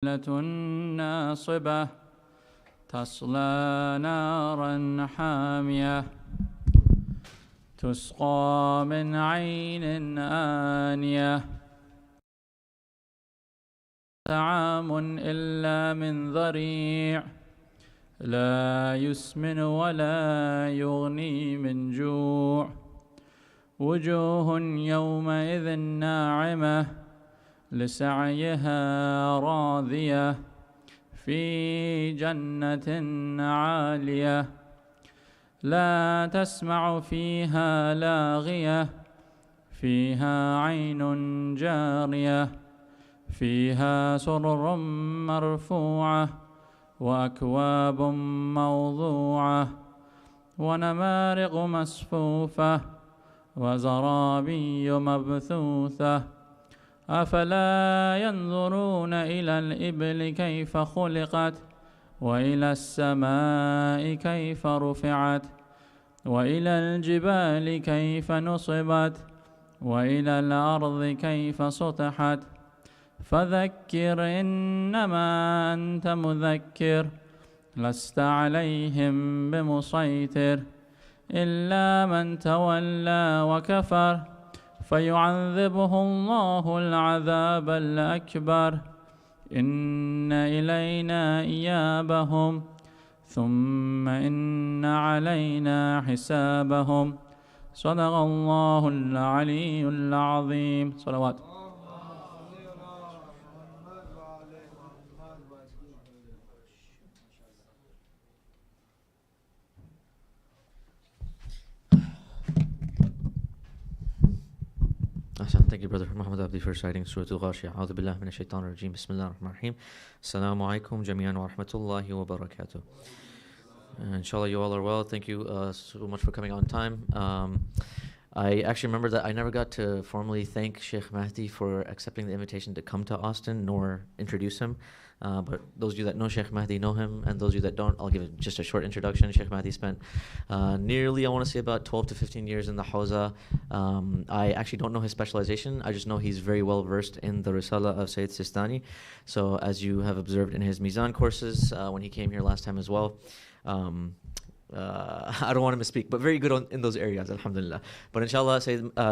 ناصبة تصلى نارا حامية تسقى من عين آنية طعام إلا من ضريع لا يسمن ولا يغني من جوع وجوه يومئذ ناعمة لسعيها راضية في جنة عالية لا تسمع فيها لاغية فيها عين جارية فيها سرر مرفوعة وأكواب موضوعة ونمارق مصفوفة وزرابي مبثوثة أفلا ينظرون إلى الإبل كيف خلقت وإلى السماء كيف رفعت وإلى الجبال كيف نصبت وإلى الأرض كيف سطحت فذكر إنما أنت مذكر لست عليهم بمسيطر إلا من تولى وكفر فيعذبه الله العذاب الأكبر إن إلينا إيابهم ثم إن علينا حسابهم صدق الله العلي العظيم صلوات. Thank you, Brother Muhammad Abdi, for reciting Surah Al-Ghashiyah. A'udhu billahi minash shaitanir rajeem. Bismillahir rahmanir rahim. Assalamu alaikum jami'an wa rahmatullahi wa barakatuh. Inshallah, you all are well. Thank you so much for coming on time. I actually remember that I never got to formally thank Sheikh Mahdi for accepting the invitation to come to Austin, nor introduce him. But those of you that know Sheikh Mahdi know him, and those of you that don't, I'll give just a short introduction. Sheikh Mahdi spent nearly, I want to say, about 12 to 15 years in the Hawza. I actually don't know his specialization. I just know he's very well versed in the Risala of Sayyid Sistani. So as you have observed in his Mizan courses, when he came here last time as well, I don't want to misspeak, but very good in those areas, alhamdulillah. But inshallah,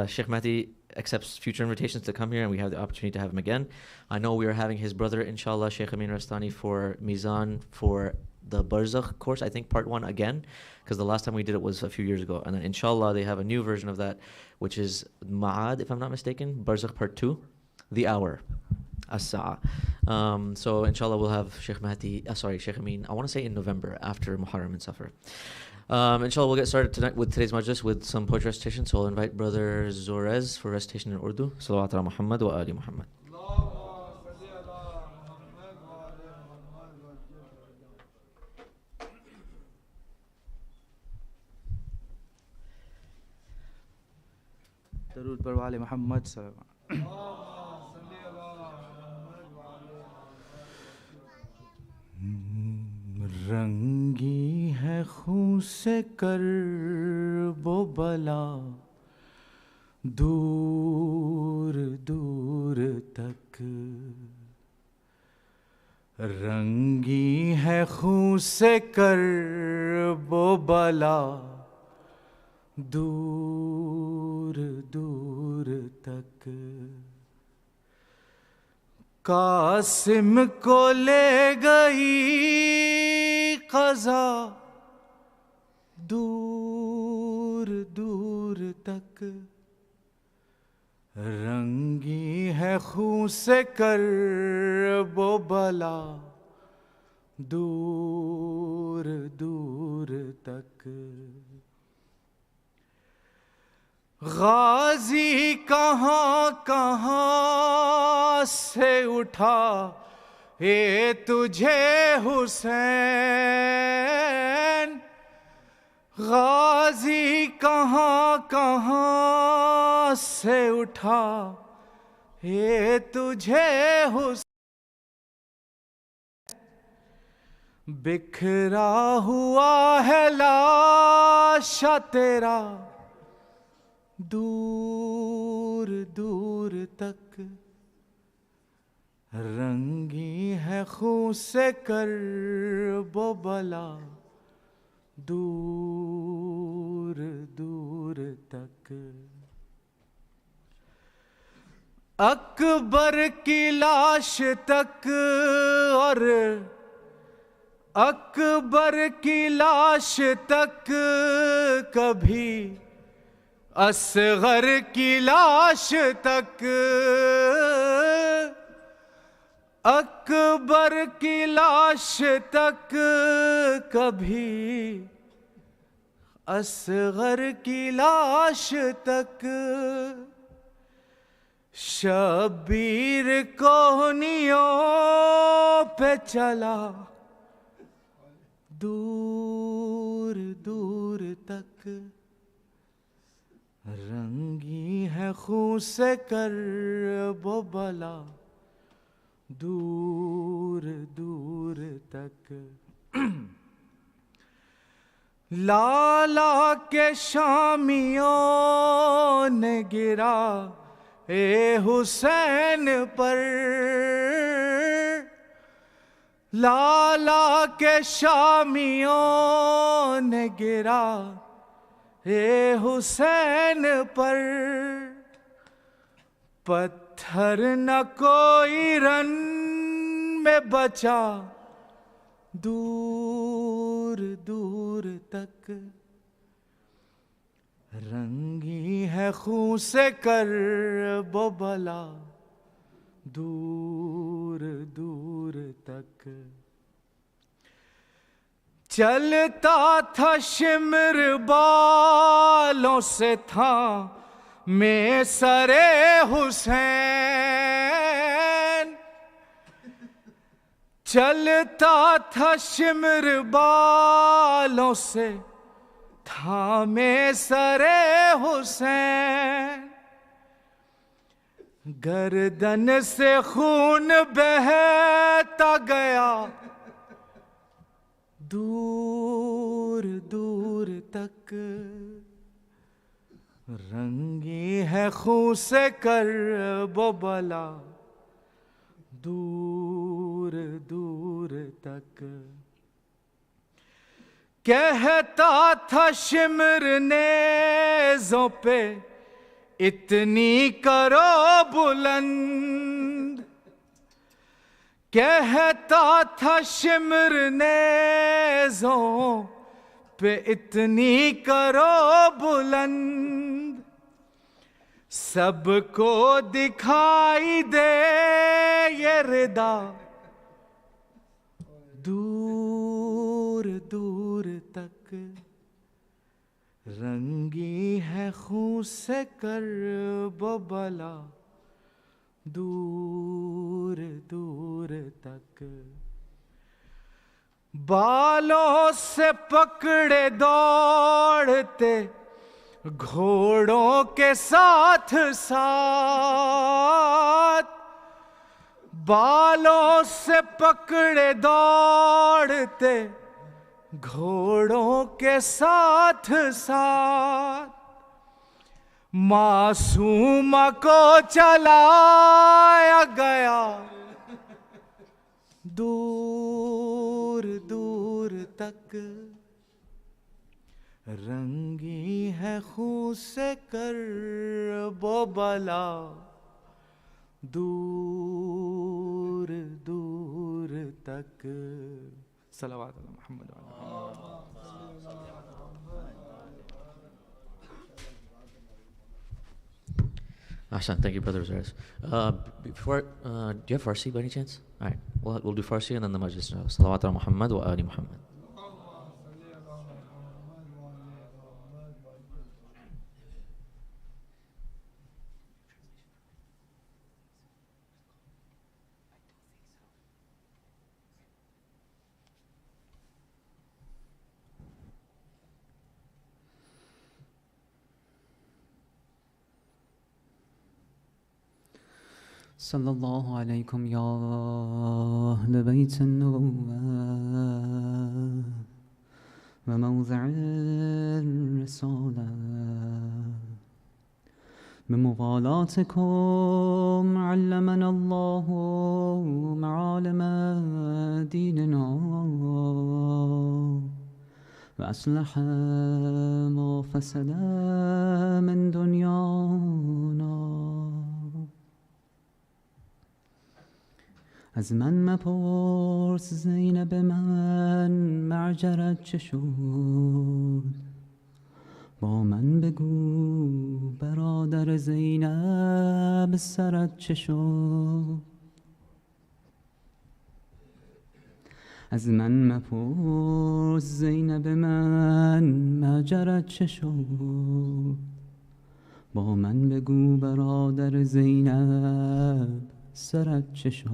Sheikh Mahdi accepts future invitations to come here, and we have the opportunity to have him again. I know we are having his brother, inshallah, Sheikh Amin Rastani, for Mizan for the Barzakh course, I think part 1 again, because the last time we did it was a few years ago. And then inshallah, they have a new version of that, which is Ma'ad, if I'm not mistaken, Barzakh part 2, the hour. As-sa'a. So inshallah we'll have Sheikh Amin, I want to say in November after Muharram and Safar. Inshallah we'll get started tonight with today's majlis with some poetry recitation. So I'll invite Brother Zorez for recitation in Urdu. Salawat ala Muhammad wa ali Muhammad. Darood par wale Muhammad sallallahu रंगी है खून से कर्बो बला दूर दूर तक रंगी है खून से कर्बो बला दूर दूर तक कासिम को ले गई क़ज़ा दूर दूर तक रंगी है खून से कर्बो बला दूर दूर तक गाजी कहाँ कहाँ से उठा ये तुझे हुसैन गाजी कहाँ कहाँ से उठा ये तुझे हुसैन बिखरा हुआ है लाशा तेरा दूर दूर तक रंगी है खून से कर्ब बला दूर दूर तक। अकबर की लाश तक और अकबर की लाश तक कभी असगर की लाश तक। अकबर की लाश तक कभी असगर की लाश तक। शबीर कोहनियों पे चला दूर दूर तक। रंगी है खून से कर्ब बला दूर दूर तक। लाला के शामियों ने गिरा ए हुसैन पर। लाला के शामियों ने गिरा ए हुसैन पर। पत्थर न कोई रन में बचा दूर दूर तक। रंगी है खून से कर्ब बला दूर दूर तक। चलता था शिमर बालों से था में सरे हुसैन। चलता था शिमर बालों से था में सरे हुसैन। गर्दन से खून बहता गया दूर दूर तक। रंगी है खून से कर्ब बला दूर दूर तक। कहता था शिमर नेज़ों पे इतनी करो बुलंद। कहता था शिमर नेज़ों पे इतनी करो बुलंद। सबको दिखाई दे ये रिदा दूर दूर तक। रंगी है खून से कर्ब बला दूर दूर तक। बालों से पकड़े दौड़ते घोड़ों के साथ साथ। बालों से पकड़े दौड़ते घोड़ों के साथ साथ। मासूमा को चलाया गया दूर दूर तक। रंगी है खून से कर्ब बला दूर दूर तक। सल्लल्लाहु अलैहि Mohammad. Ahsan, thank you, Brother Zaris. Before, do you have Farsi by any chance? All right, we'll do Farsi and then the Majlis. Salawat ala Muhammad wa ali Muhammad. صلى الله عليكم يا أهل بيت النبوة وموضع الرسالة بموالاتكم علمنا الله معالم ديننا وأصلح ما فسد من دنيانا. از من مپرس زینب من معجرت چه شد، با من بگو برادر زینب سرت چه شد. از من مپرس زینب من معجرت چه شد، با من بگو برادر زینب سرت چه شد.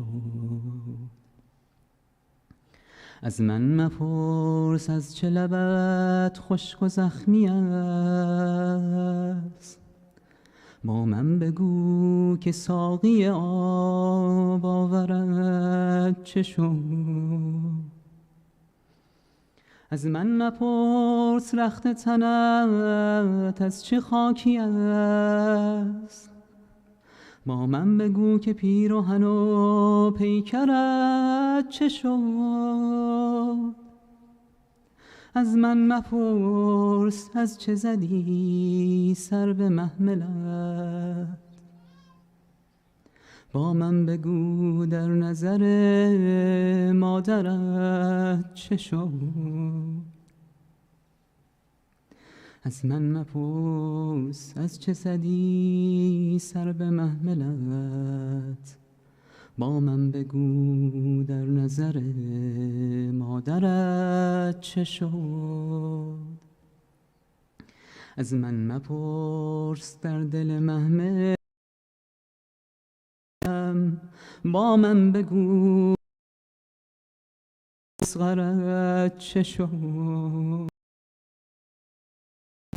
از من مپرس از چه لبت خشک و زخمی است، با من بگو که ساقی آب آورد چه شد. از من مپرس رخت تنت از چه خاکی است، با من بگو که پیرهن و پیکرت چه شد. از من مپرس از چه زدی سر به محملت، با من بگو در نظر مادرت چه شد. از من مپرس از چه زدی سر به محملت، با من بگو در نظر مادرت چه شد. از من مپرس در دل محملم، با من بگو اصغرت چه شد.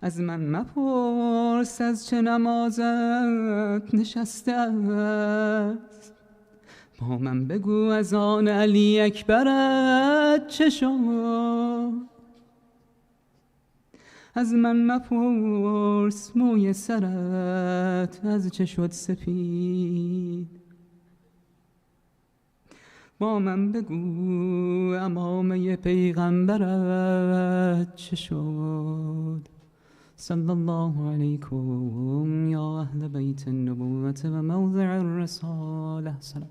از من مپرس از چه نمازت نشسته است، با من بگو از آن علی اکبرت چه شد. از من مپرس موی سرت از چه شد سفید، با من بگو امامه پیغمبرت چه شد. صلی الله علیکم یا اهل بیت النبوت و موضع الرساله. سلام.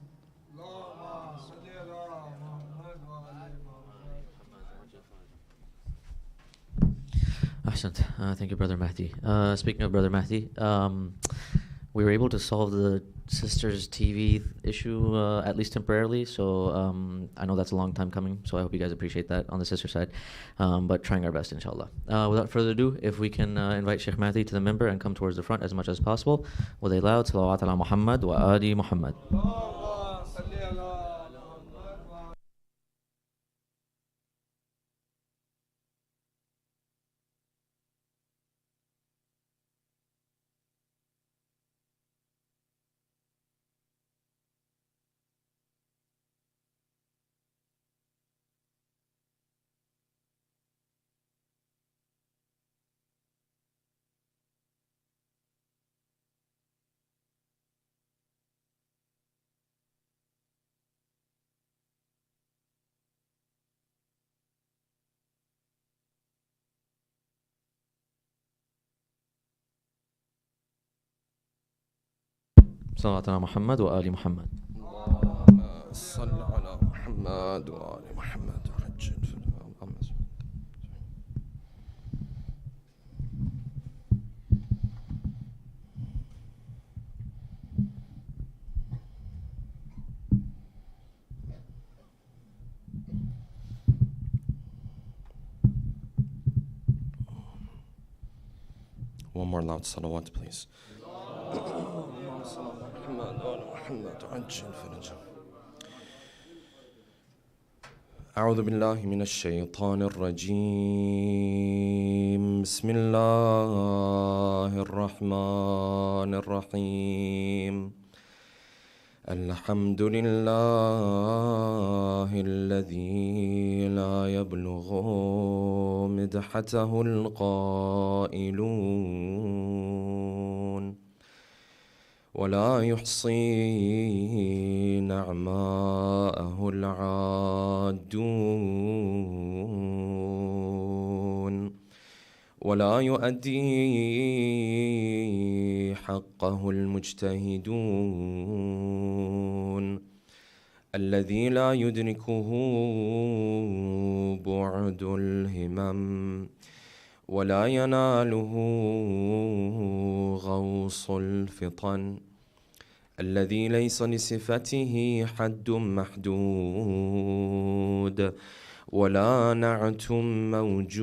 Ahsant. Thank you, Brother Mahdi. Speaking of Brother Mahdi, we were able to solve the sisters' TV issue, at least temporarily. So I know that's a long time coming, so I hope you guys appreciate that on the sister side. But trying our best, inshallah. Without further ado, if we can invite Sheikh Mahdi to the member and come towards the front as much as possible, with a loud salawat ala Muhammad wa ali Muhammad. صلوات على محمد وآل محمد. صل على محمد وآل محمد. One more loud salawat, please. أعوذ بالله من الشيطان الرجيم. بسم الله الرحمن الرحيم. الحمد لله الذي لا يبلغ مدحته القائلون. ولا يحصي نعماءه العادون ولا يؤدي حقه المجتهدون الذي لا يدركه بعد الهمم ولا يناله غوص الفطن الذي ليس لصفته حد محدود ولا نعت موجود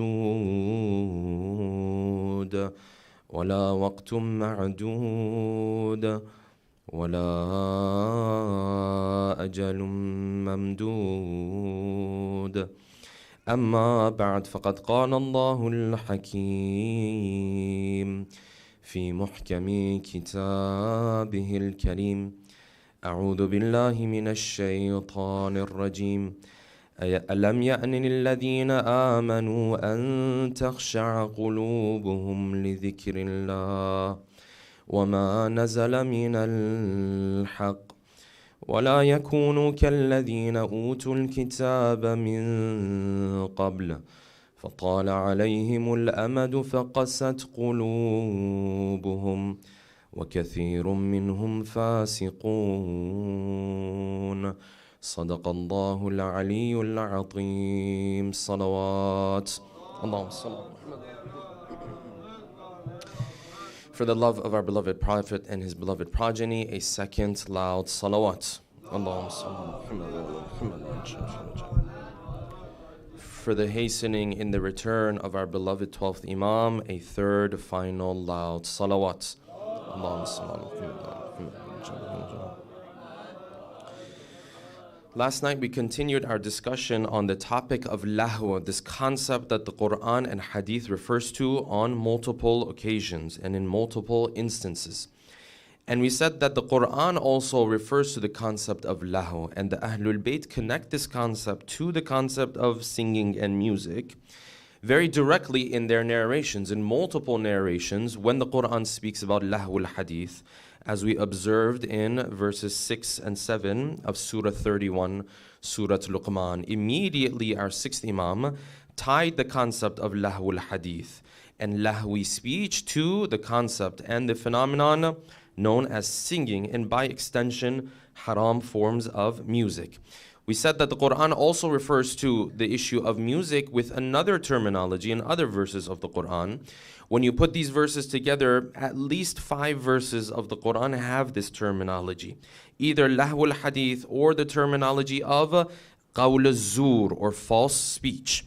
ولا وقت معدود ولا أجل ممدود أما بعد فقد قال الله الحكيم في محكم كتابه الكريم أعوذ بالله من الشيطان الرجيم ألم يأن للذين آمنوا أن تخشع قلوبهم لذكر الله وما نزل من الحق ولا يكونوا كالذين أوتوا الكتاب من قبل فطال عليهم الأمد فقست قلوبهم وكثير منهم فاسقون صدق الله العلي العظيم صلوات اللهم صل على محمد. For the love of our beloved Prophet and his beloved progeny, a second loud salawat. Allahumma salli ala Muhammad. For the hastening in the return of our beloved 12th Imam, a third final loud salawat. Allahumma salli ala Muhammad. Last night we continued our discussion on the topic of lahu, this concept that the Quran and Hadith refers to on multiple occasions and in multiple instances. And we said that the Quran also refers to the concept of lahu, and the Ahlul Bayt connect this concept to the concept of singing and music very directly in their narrations, in multiple narrations, when the Quran speaks about lahu al-hadith, as we observed in verses 6 and 7 of Surah 31, Surah Luqman. Immediately our sixth Imam tied the concept of lahu al-hadith and lahwi speech to the concept and the phenomenon known as singing, and by extension, haram forms of music. We said that the Quran also refers to the issue of music with another terminology in other verses of the Quran. When you put these verses together, at least 5 verses of the Quran have this terminology, either lahu al-hadith or the terminology of qawl al-zur, or false speech.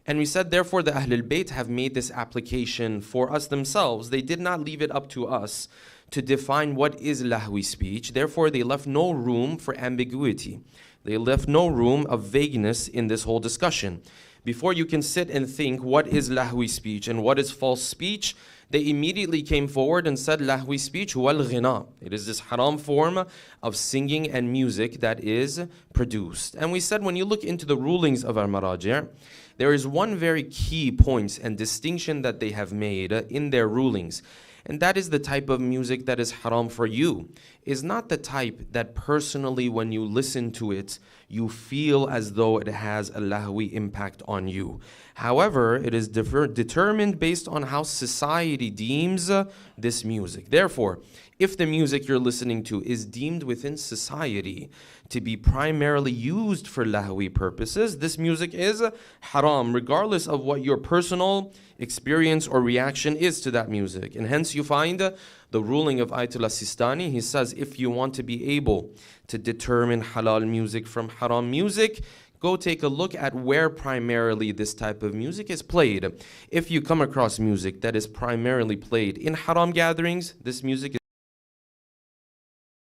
And we said, therefore, the Ahlul Bayt have made this application for us themselves. They did not leave it up to us to define what is lahwi speech. Therefore, they left no room for ambiguity. They left no room of vagueness in this whole discussion. Before you can sit and think what is lahwi speech and what is false speech, they immediately came forward and said lahwi speech huwa al-ghina. It is this haram form of singing and music that is produced. And we said, when you look into the rulings of our maraji', there is one very key point and distinction that they have made in their rulings. And that is the type of music that is haram for you is not the type that personally when you listen to it, you feel as though it has a lahwi impact on you. However, it is determined based on how society deems this music. Therefore, if the music you're listening to is deemed within society to be primarily used for lahwi purposes, this music is haram, regardless of what your personal experience or reaction is to that music. And hence you find the ruling of Ayatollah Sistani. He says, if you want to be able to determine halal music from haram music, go take a look at where primarily this type of music is played. If you come across music that is primarily played in haram gatherings, this music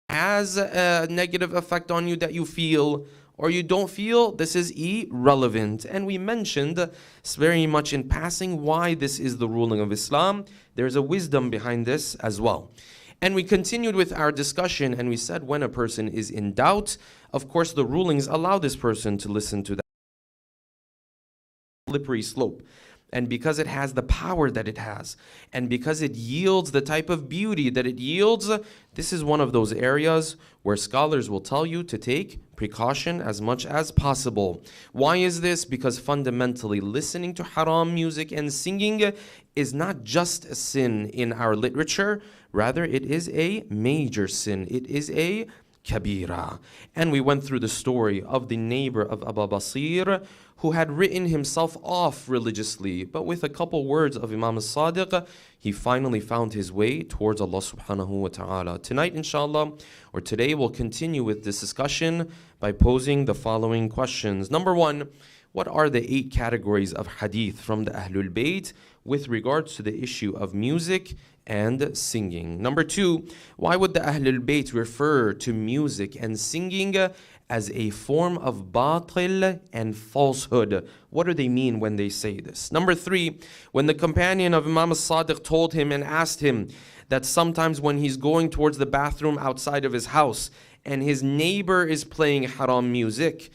has a negative effect on you that you feel or you don't feel, this is irrelevant. And we mentioned very much in passing why this is the ruling of Islam. There's a wisdom behind this as well. And we continued with our discussion, and we said when a person is in doubt, of course the rulings allow this person to listen to that slippery slope and because it has the power that it has, and because it yields the type of beauty that it yields, this is one of those areas where scholars will tell you to take precaution as much as possible. Why is this? Because fundamentally, listening to haram music and singing is not just a sin in our literature, rather it is a major sin. It is a kabira. And we went through the story of the neighbor of Abu Basir, who had written himself off religiously, but with a couple words of Imam al-Sadiq, he finally found his way towards Allah subhanahu wa ta'ala. Tonight, inshallah, or today, we'll continue with this discussion by posing the following questions. Number one, what are the 8 categories of hadith from the Ahlul Bayt with regards to the issue of music and singing? Number 2, why would the Ahlul Bayt refer to music and singing as a form of batil and falsehood? What do they mean when they say this? Number 3, when the companion of Imam al-Sadiq told him and asked him that sometimes when he's going towards the bathroom outside of his house and his neighbor is playing haram music,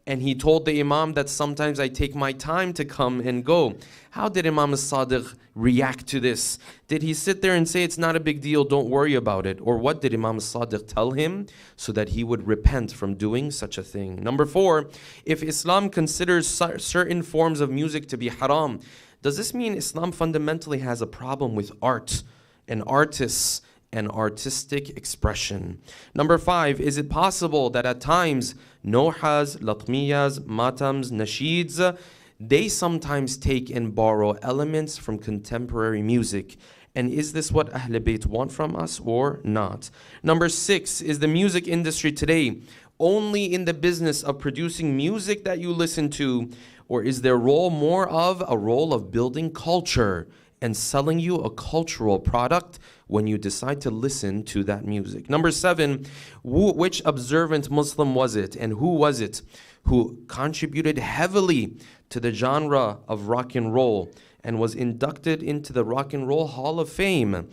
and he told the Imam that sometimes I take my time to come and go. How did Imam al-Sadiq react to this? Did he sit there and say it's not a big deal, don't worry about it? Or what did Imam al-Sadiq tell him so that he would repent from doing such a thing? Number 4, if Islam considers certain forms of music to be haram, does this mean Islam fundamentally has a problem with art and artists and artistic expression? Number 5, is it possible that at times nohas, latmiyas, matams, nasheeds, they sometimes take and borrow elements from contemporary music? And is this what Ahl Bayt want from us or not? Number 6, is the music industry today only in the business of producing music that you listen to, or is their role more of a role of building culture and selling you a cultural product when you decide to listen to that music? Number 7, which observant Muslim was it, and who was it who contributed heavily to the genre of rock and roll and was inducted into the Rock and Roll Hall of Fame,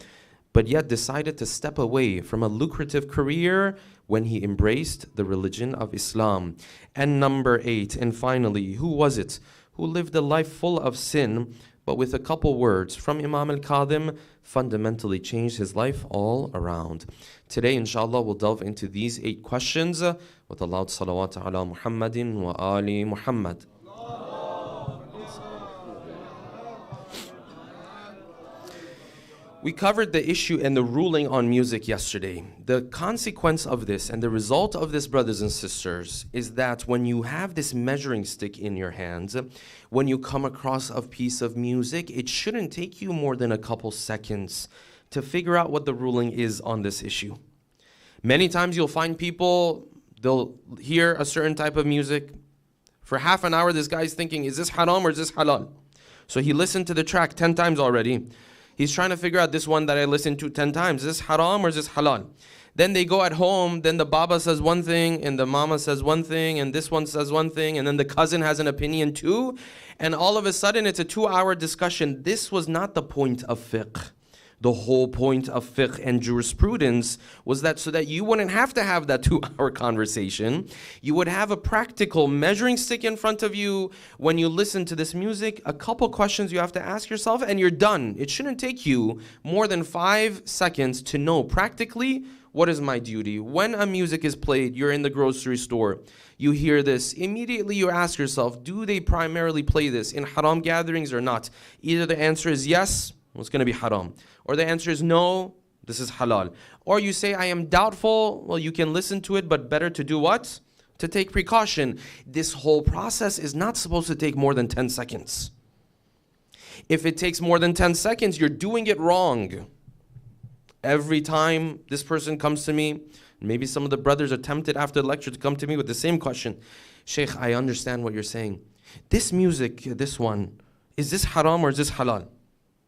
but yet decided to step away from a lucrative career when he embraced the religion of Islam? And number 8, and finally, who was it who lived a life full of sin, but with a couple words from Imam al-Kadhim, fundamentally changed his life all around? Today, inshallah, we'll delve into these 8 questions with a loud salawat ala Muhammadin wa ali Muhammad. We covered the issue and the ruling on music yesterday. The consequence of this and the result of this, brothers and sisters, is that when you have this measuring stick in your hands, when you come across a piece of music, it shouldn't take you more than a couple seconds to figure out what the ruling is on this issue. Many times you'll find people, they'll hear a certain type of music. For half an hour, this guy's thinking, is this haram or is this halal? So he listened to the track 10 times already. He's trying to figure out this one that I listened to 10 times. Is this haram or is this halal? Then they go at home, then the baba says one thing, and the mama says one thing, and this one says one thing, and then the cousin has an opinion too. And all of a sudden, it's a 2-hour discussion. This was not the point of fiqh. The whole point of fiqh and jurisprudence was that so that you wouldn't have to have that 2-hour conversation, you would have a practical measuring stick in front of you when you listen to this music, a couple questions you have to ask yourself, and you're done. It shouldn't take you more than 5 seconds to know practically, what is my duty? When a music is played, you're in the grocery store, you hear this, immediately you ask yourself, do they primarily play this in haram gatherings or not? Either the answer is yes, it's going to be haram. Or the answer is no, this is halal. Or you say, I am doubtful, well, you can listen to it, but better to do what? To take precaution. This whole process is not supposed to take more than 10 seconds. If it takes more than 10 seconds, you're doing it wrong. Every time this person comes to me, maybe some of the brothers are tempted after the lecture to come to me with the same question. Sheikh, I understand what you're saying. This music, this one, is this haram or is this halal?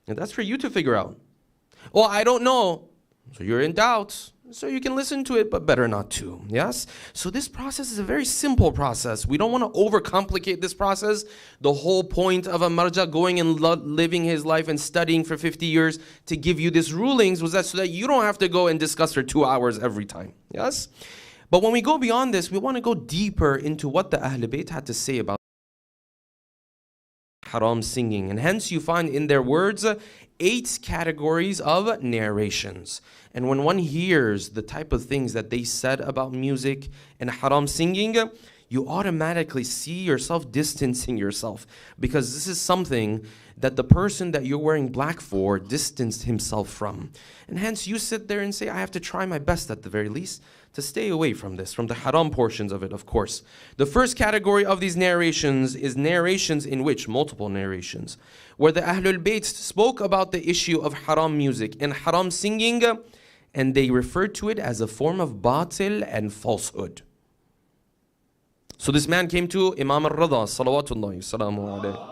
And that's for you to figure out. Oh, I don't know. So you're in doubt. So you can listen to it, but better not to. Yes? So this process is a very simple process. We don't want to overcomplicate this process. The whole point of a marja going and living his life and studying for 50 years to give you these rulings was that so that you don't have to go and discuss for 2 hours every time. Yes? But when we go beyond this, we want to go deeper into what the Ahl Bayt had to say about haram singing. And hence you find in their words 8 categories of narrations. And when one hears the type of things that they said about music and haram singing, you automatically see yourself distancing yourself, because this is something that the person that you're wearing black for distanced himself from. And hence you sit there and say, I have to try my best at the very least to stay away from this, from the haram portions of it, of course. The first category of these narrations is narrations in which, multiple narrations, where the Ahlul Bayt spoke about the issue of haram music and haram singing, and they referred to it as a form of batil and falsehood. So this man came to Imam al-Rida, salawatullahi salamu alayhi.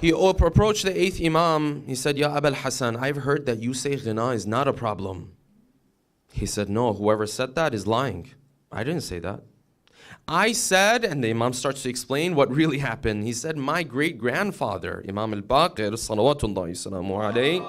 He approached the 8th Imam. He said, Ya Abul Hasan, I've heard that you say ghina is not a problem. He said, no, whoever said that is lying. I didn't say that. I said, and the Imam starts to explain what really happened. He said, my great-grandfather, Imam al-Baqir, salawatullahi salamu alayhi,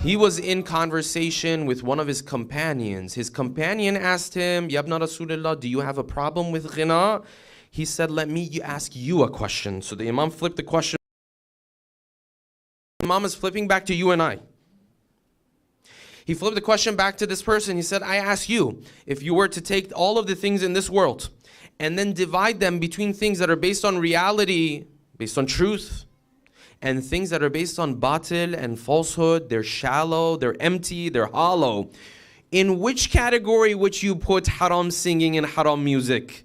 he was in conversation with one of his companions. His companion asked him, Ya Ibn Rasulullah, do you have a problem with ghina? He said, let me ask you a question. So the Imam flipped the question. The Imam is flipping back to you and I. He flipped the question back to this person. He said, I ask you, if you were to take all of the things in this world and then divide them between things that are based on reality, based on truth, and things that are based on batil and falsehood, they're shallow, they're empty, they're hollow, in which category would you put haram singing and haram music?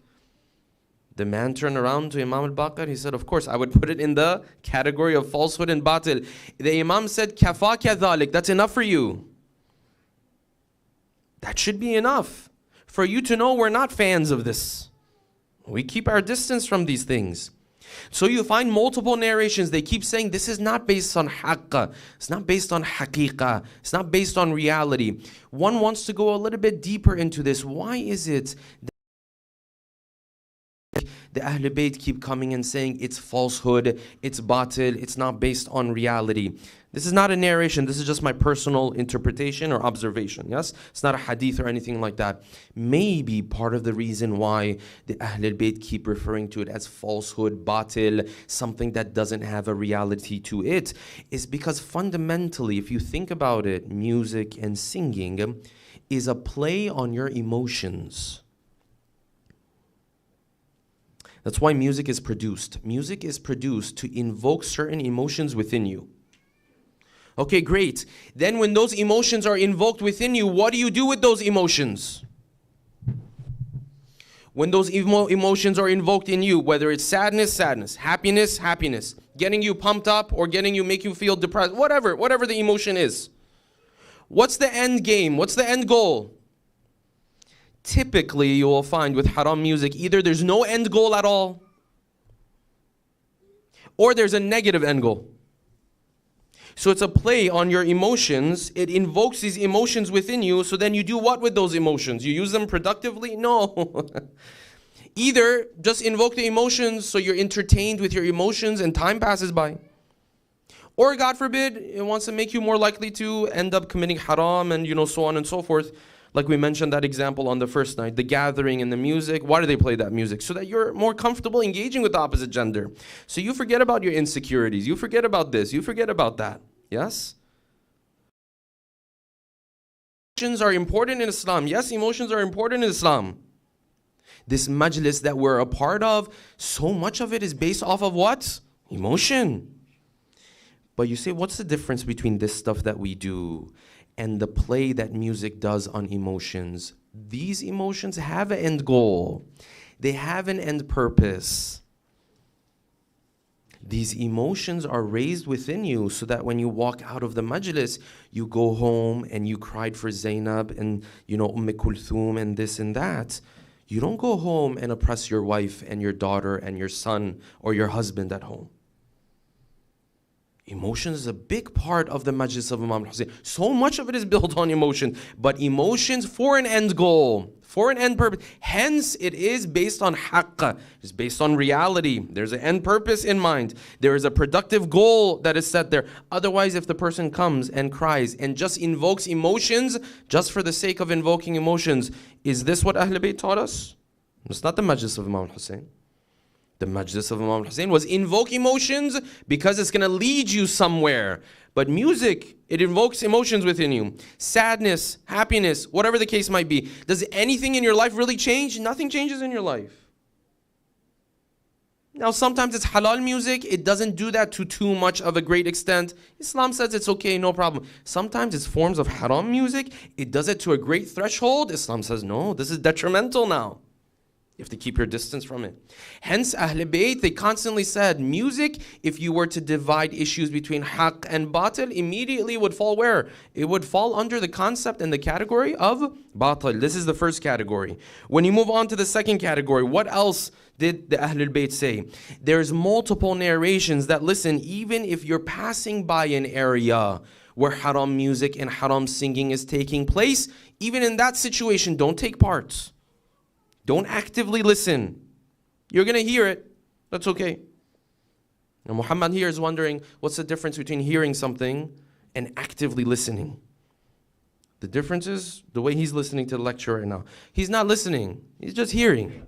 The man turned around to Imam al-Baqir. He said, of course, I would put it in the category of falsehood and batil. The Imam said, Kafaka dhalik, that's enough for you. That should be enough for you to know we're not fans of this. We keep our distance from these things. So you find multiple narrations. They keep saying this is not based on haqqa. It's not based on haqiqa. It's not based on reality. One wants to go a little bit deeper into this. Why is it that the Ahlul Bayt keep coming and saying it's falsehood, it's batil, it's not based on reality? This is not a narration. This is just my personal interpretation or observation. Yes? It's not a hadith or anything like that. Maybe part of the reason why the Ahlul Bayt keep referring to it as falsehood, batil, something that doesn't have a reality to it, is because fundamentally, if you think about it, music and singing is a play on your emotions. That's why music is produced. Music is produced to invoke certain emotions within you. Okay, great. Then when those emotions are invoked within you, what do you do with those emotions? When those emotions are invoked in you, whether it's sadness, sadness, happiness, happiness, getting you pumped up or make you feel depressed, whatever the emotion is. What's the end game? What's the end goal? Typically, you will find with haram music, either there's no end goal at all, or there's a negative end goal. So it's a play on your emotions. It invokes these emotions within you. So then you do what with those emotions? You use them productively? No. Either just invoke the emotions so you're entertained with your emotions and time passes by. Or God forbid, it wants to make you more likely to end up committing haram and so on and so forth. Like we mentioned that example on the first night, the gathering and the music. Why do they play that music? So that you're more comfortable engaging with the opposite gender. So you forget about your insecurities. You forget about this. You forget about that. Yes? Emotions are important in Islam. Yes, emotions are important in Islam. This majlis that we're a part of, so much of it is based off of what? Emotion. But you say, what's the difference between this stuff that we do and the play that music does on emotions? These emotions have an end goal. They have an end purpose. These emotions are raised within you so that when you walk out of the majlis, you go home and you cried for Zainab and Kulthum and this and that. You don't go home and oppress your wife and your daughter and your son or your husband at home. Emotion is a big part of the majlis of Imam Hussein. So much of it is built on emotion, but emotions for an end goal, for an end purpose. Hence, it is based on haqqa. It's based on reality. There's an end purpose in mind. There is a productive goal that is set there. Otherwise, if the person comes and cries and just invokes emotions just for the sake of invoking emotions, is this what Ahlul Bayt taught us? It's not the majlis of Imam Hussein. The majlis of Imam Hussein was invoke emotions because it's going to lead you somewhere. But music, it invokes emotions within you. Sadness, happiness, whatever the case might be. Does anything in your life really change? Nothing changes in your life. Now, sometimes it's halal music. It doesn't do that to too much of a great extent. Islam says it's okay, no problem. Sometimes it's forms of haram music. It does it to a great threshold. Islam says, no, this is detrimental now. You have to keep your distance from it. Hence, Ahl Bayt, they constantly said, music, if you were to divide issues between haqq and batil, immediately would fall where? It would fall under the concept and the category of batil. This is the first category. When you move on to the second category, what else did the Ahlul Bayt say? There's multiple narrations that, listen, even if you're passing by an area where haram music and haram singing is taking place, even in that situation, don't take part. Don't actively listen. You're going to hear it. That's okay. And Muhammad here is wondering, what's the difference between hearing something and actively listening? The difference is the way he's listening to the lecture right now. He's not listening. He's just hearing.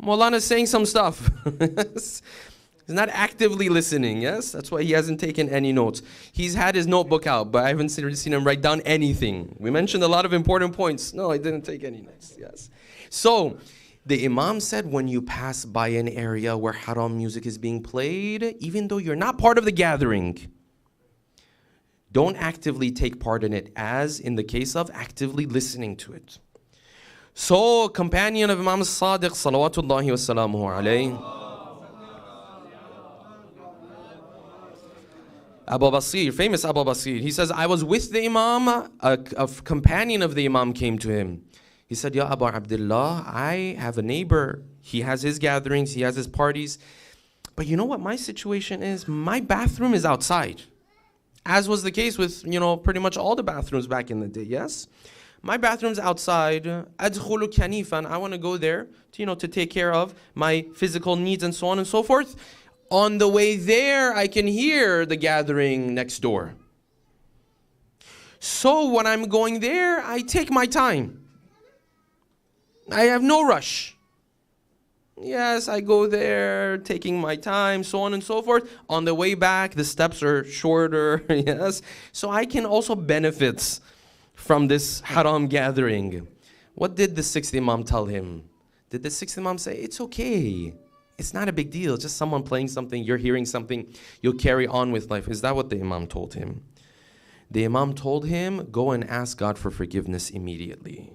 Maulana is saying some stuff. He's not actively listening, yes? That's why he hasn't taken any notes. He's had his notebook out, but I haven't seen him write down anything. We mentioned a lot of important points. No, I didn't take any notes, yes. So, the Imam said when you pass by an area where haram music is being played, even though you're not part of the gathering, don't actively take part in it, as in the case of actively listening to it. So, companion of Imam Sadiq, salawatullahi wa salamuhu alayhi, Abu Basir, famous Abu Basir, he says, I was with the Imam, a companion of the Imam came to him. He said, Ya Abu Abdullah, I have a neighbor. He has his gatherings, he has his parties. But you know what my situation is? My bathroom is outside. As was the case with, pretty much all the bathrooms back in the day, yes? My bathroom's outside. Adkhulu kanifan. I want to go there to take care of my physical needs and so on and so forth. On the way there, I can hear the gathering next door. So when I'm going there, I take my time. I have no rush. Yes, I go there, taking my time, so on and so forth. On the way back, the steps are shorter, yes. So I can also benefit from this haram gathering. What did the sixth Imam tell him? Did the sixth Imam say, it's okay, it's not a big deal, just someone playing something, you're hearing something, you'll carry on with life? Is that what the Imam told him? The Imam told him, go and ask God for forgiveness immediately.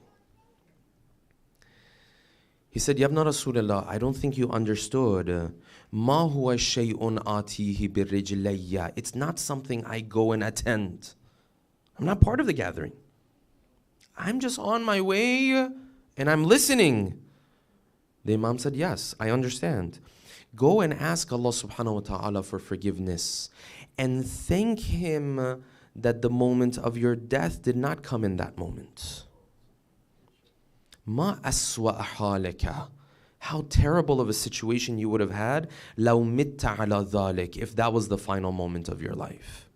He said, Ya Ibn Rasulullah, I don't think you understood. Ma huwa shay'un atihi birrijlayya. It's not something I go and attend. I'm not part of the gathering. I'm just on my way and I'm listening. The Imam said, yes, I understand. Go and ask Allah subhanahu wa ta'ala for forgiveness and thank Him that the moment of your death did not come in that moment. Ma aswa halaka. How terrible of a situation you would have had law mitta ala dhalik, if that was the final moment of your life.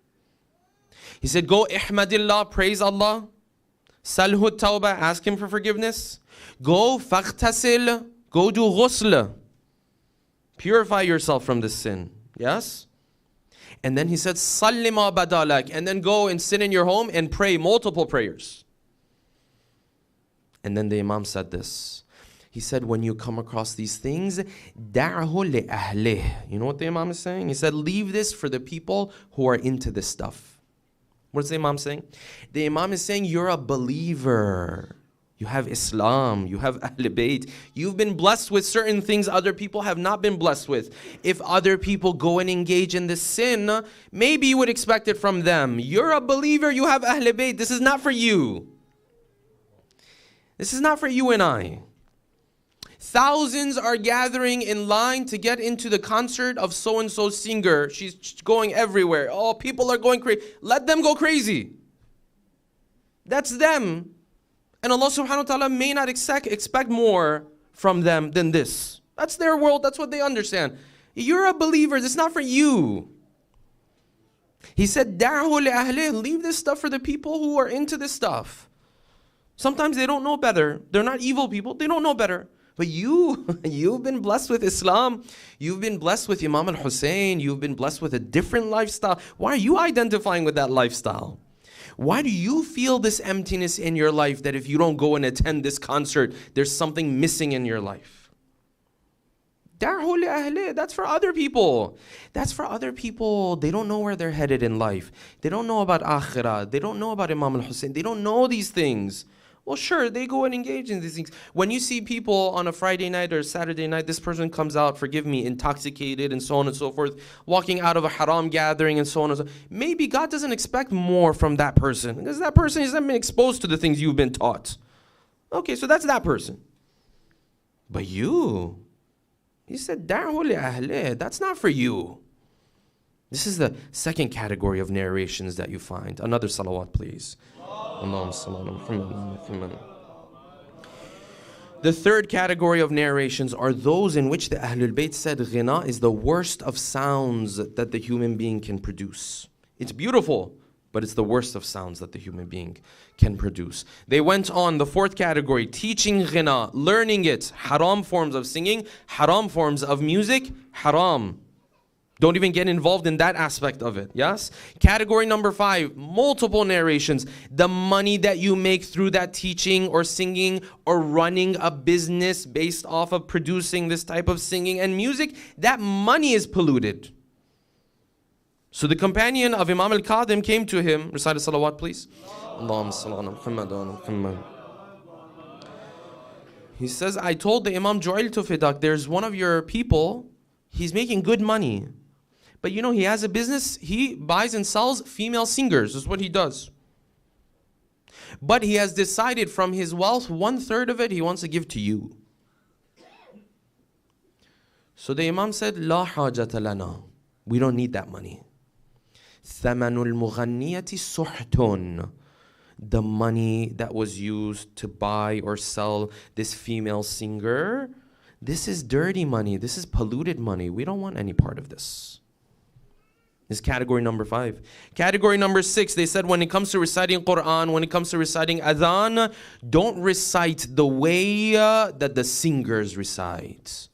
He said, go ihmadillah, praise Allah. Salhu tawbah, ask Him for forgiveness. Go faghtasil, go do ghusl. Purify yourself from this sin. Yes? And then he said, salli ma badalak, and then go and sit in your home and pray multiple prayers. And then the Imam said this. He said, when you come across these things, da'hu li ahlih. You know what the Imam is saying? He said, leave this for the people who are into this stuff. What's the Imam saying? The Imam is saying, you're a believer. You have Islam. You have Ahl Bayt. You've been blessed with certain things other people have not been blessed with. If other people go and engage in this sin, maybe you would expect it from them. You're a believer. You have Ahl Bayt. This is not for you. This is not for you and I. Thousands are gathering in line to get into the concert of so-and-so singer. She's going everywhere. Oh, people are going crazy. Let them go crazy. That's them. And Allah subhanahu wa ta'ala may not expect more from them than this. That's their world. That's what they understand. You're a believer. This is not for you. He said, Da'hu li ahlih. Leave this stuff for the people who are into this stuff. Sometimes they don't know better. They're not evil people. They don't know better. But you've been blessed with Islam. You've been blessed with Imam al-Hussein. You've been blessed with a different lifestyle. Why are you identifying with that lifestyle? Why do you feel this emptiness in your life that if you don't go and attend this concert, there's something missing in your life? That's for other people. That's for other people. They don't know where they're headed in life. They don't know about akhirah. They don't know about Imam al-Hussein. They don't know these things. Well, sure, they go and engage in these things. When you see people on a Friday night or Saturday night, this person comes out, forgive me, intoxicated and so on and so forth, walking out of a haram gathering and so on and so forth. Maybe God doesn't expect more from that person because that person hasn't been exposed to the things you've been taught. Okay, so that's that person. But you, he said, that's not for you. This is the second category of narrations that you find. Another salawat, please. The third category of narrations are those in which the Ahlul Bayt said ghina is the worst of sounds that the human being can produce. It's beautiful, but it's the worst of sounds that the human being can produce. They went on, the fourth category, teaching ghina, learning it, haram forms of singing, haram forms of music, haram. Don't even get involved in that aspect of it, yes? Category number 5, multiple narrations. The money that you make through that teaching or singing or running a business based off of producing this type of singing and music, that money is polluted. So the companion of Imam al-Qadim came to him, recite a salawat please. Allahumma salli ala Muhammad wa ala Muhammad. He says, I told the Imam Ju'iltu fidak, there's one of your people, he's making good money. But you know, he has a business, he buys and sells female singers, is what he does. But he has decided from his wealth, 1/3 of it he wants to give to you. So the Imam said, La hajata lana, we don't need that money. Thamanul mughanniyati suhtun, the money that was used to buy or sell this female singer, this is dirty money, this is polluted money, we don't want any part of this. This is category number 5. Category number 6, they said when it comes to reciting Quran, when it comes to reciting adhan, don't recite the way that the singers recite.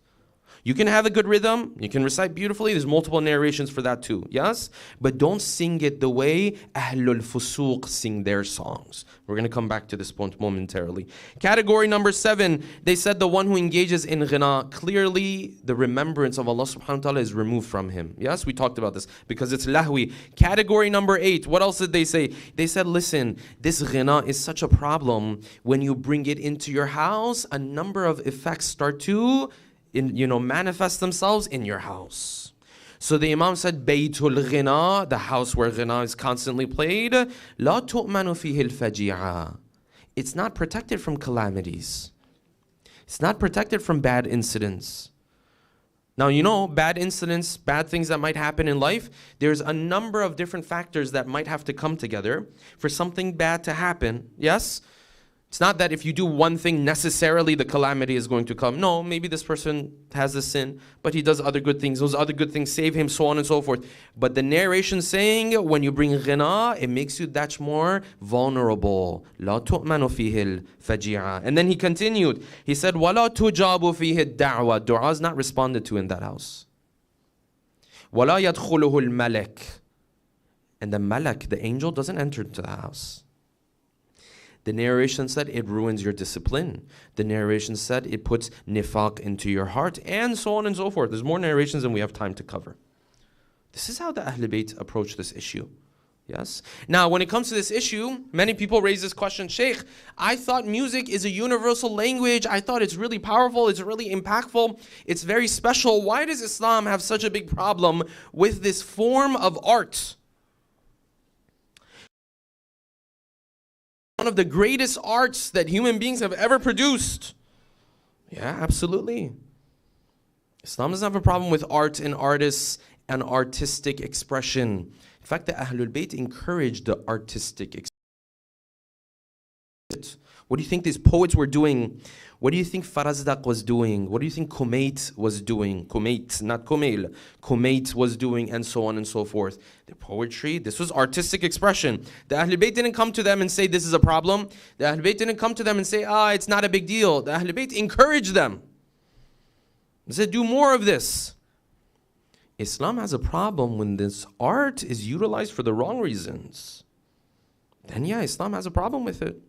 You can have a good rhythm, you can recite beautifully, there's multiple narrations for that too, yes? But don't sing it the way Ahlul Fusuq sing their songs. We're going to come back to this point momentarily. Category number 7, they said the one who engages in ghina, clearly the remembrance of Allah subhanahu wa ta'ala is removed from him. Yes, we talked about this because it's lahwi. Category number 8, what else did they say? They said, listen, this ghina is such a problem. When you bring it into your house, a number of effects start to manifest themselves in your house. So the Imam said, Baytul Ghina, the house where ghina is constantly played, La tu'manu fihi al-faji'a. It's not protected from calamities. It's not protected from bad incidents. Now, you know, bad incidents, bad things that might happen in life, there's a number of different factors that might have to come together for something bad to happen. Yes? It's not that if you do one thing, necessarily the calamity is going to come. No, maybe this person has a sin, but he does other good things. Those other good things save him, so on and so forth. But the narration saying, when you bring ghina, it makes you that more vulnerable. لا تؤمن فيه الفجيعة. And then he continued. He said, وَلَا تُجَابُ فِيهِ الدَّعْوَةِ. Dua is not responded to in that house. وَلَا يَدْخُلُهُ الْمَلَكِ. And the malak, the angel, doesn't enter into the house. The narration said it ruins your discipline. The narration said it puts nifaq into your heart, and so on and so forth. There's more narrations than we have time to cover. This is how the Ahlul Bayt approach this issue. Yes? Now, when it comes to this issue, many people raise this question, Sheikh, I thought music is a universal language. I thought it's really powerful. It's really impactful. It's very special. Why does Islam have such a big problem with this form of art? One of the greatest arts that human beings have ever produced. Yeah, absolutely. Islam doesn't have a problem with art and artists and artistic expression. In fact, the Ahlul Bayt encouraged the artistic expression. What do you think these poets were doing? What do you think Farazdaq was doing? What do you think Kumait was doing? Kumait, not Kumail. Kumait was doing, and so on and so forth. The poetry, this was artistic expression. The Ahlul Bayt didn't come to them and say this is a problem. The Ahlul Bayt didn't come to them and say, it's not a big deal. The Ahlul Bayt encouraged them. They said, do more of this. Islam has a problem when this art is utilized for the wrong reasons. Then yeah, Islam has a problem with it.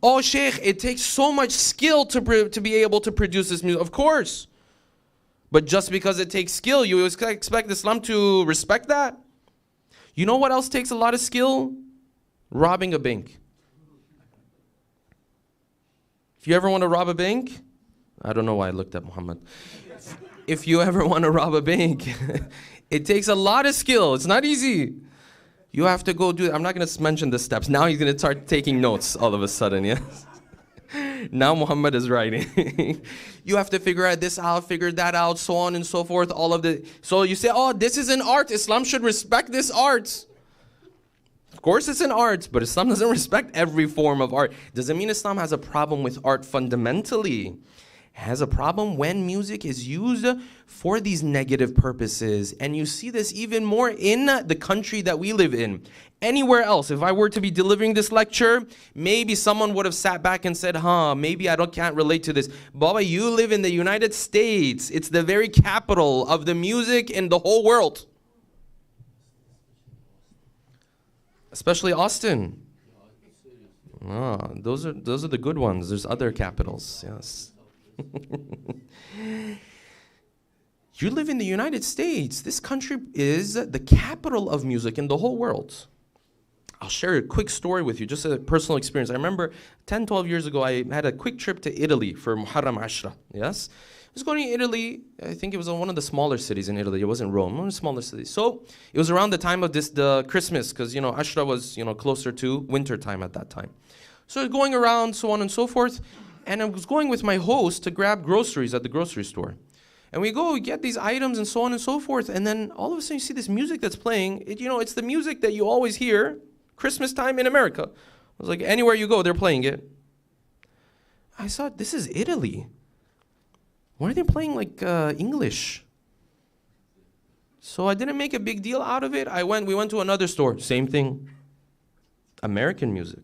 Oh, Sheikh, it takes so much skill to be able to produce this music. Of course. But just because it takes skill, you expect Islam to respect that? You know what else takes a lot of skill? Robbing a bank. If you ever want to rob a bank, I don't know why I looked at Muhammad. If you ever want to rob a bank, it takes a lot of skill. It's not easy. You have to go do it. I'm not going to mention the steps. Now he's going to start taking notes all of a sudden, yes? Now Muhammad is writing. You have to figure out this out, figure that out, so on and so forth. So you say, oh, this is an art. Islam should respect this art. Of course it's an art, but Islam doesn't respect every form of art. Doesn't mean Islam has a problem with art fundamentally. Has a problem when music is used for these negative purposes. And you see this even more in the country that we live in. Anywhere else, if I were to be delivering this lecture, maybe someone would have sat back and said, maybe can't relate to this. Baba, you live in the United States. It's the very capital of the music in the whole world. Especially Austin. Those are the good ones. There's other capitals, yes. You live in the United States. This country is the capital of music in the whole world. I'll share a quick story with you, just a personal experience. I remember 10, 12 years ago, I had a quick trip to Italy for Muharram Ashra. Yes? I was going to Italy. I think it was one of the smaller cities in Italy. It wasn't Rome, one of the smaller cities. So it was around the time of the Christmas, because, Ashra was, closer to winter time at that time. So going around, so on and so forth. And I was going with my host to grab groceries at the grocery store. And we get these items and so on and so forth. And then all of a sudden you see this music that's playing. It's the music that you always hear Christmas time in America. I was like, anywhere you go, they're playing it. I thought, this is Italy. Why are they playing like English? So I didn't make a big deal out of it. We went to another store. Same thing. American music.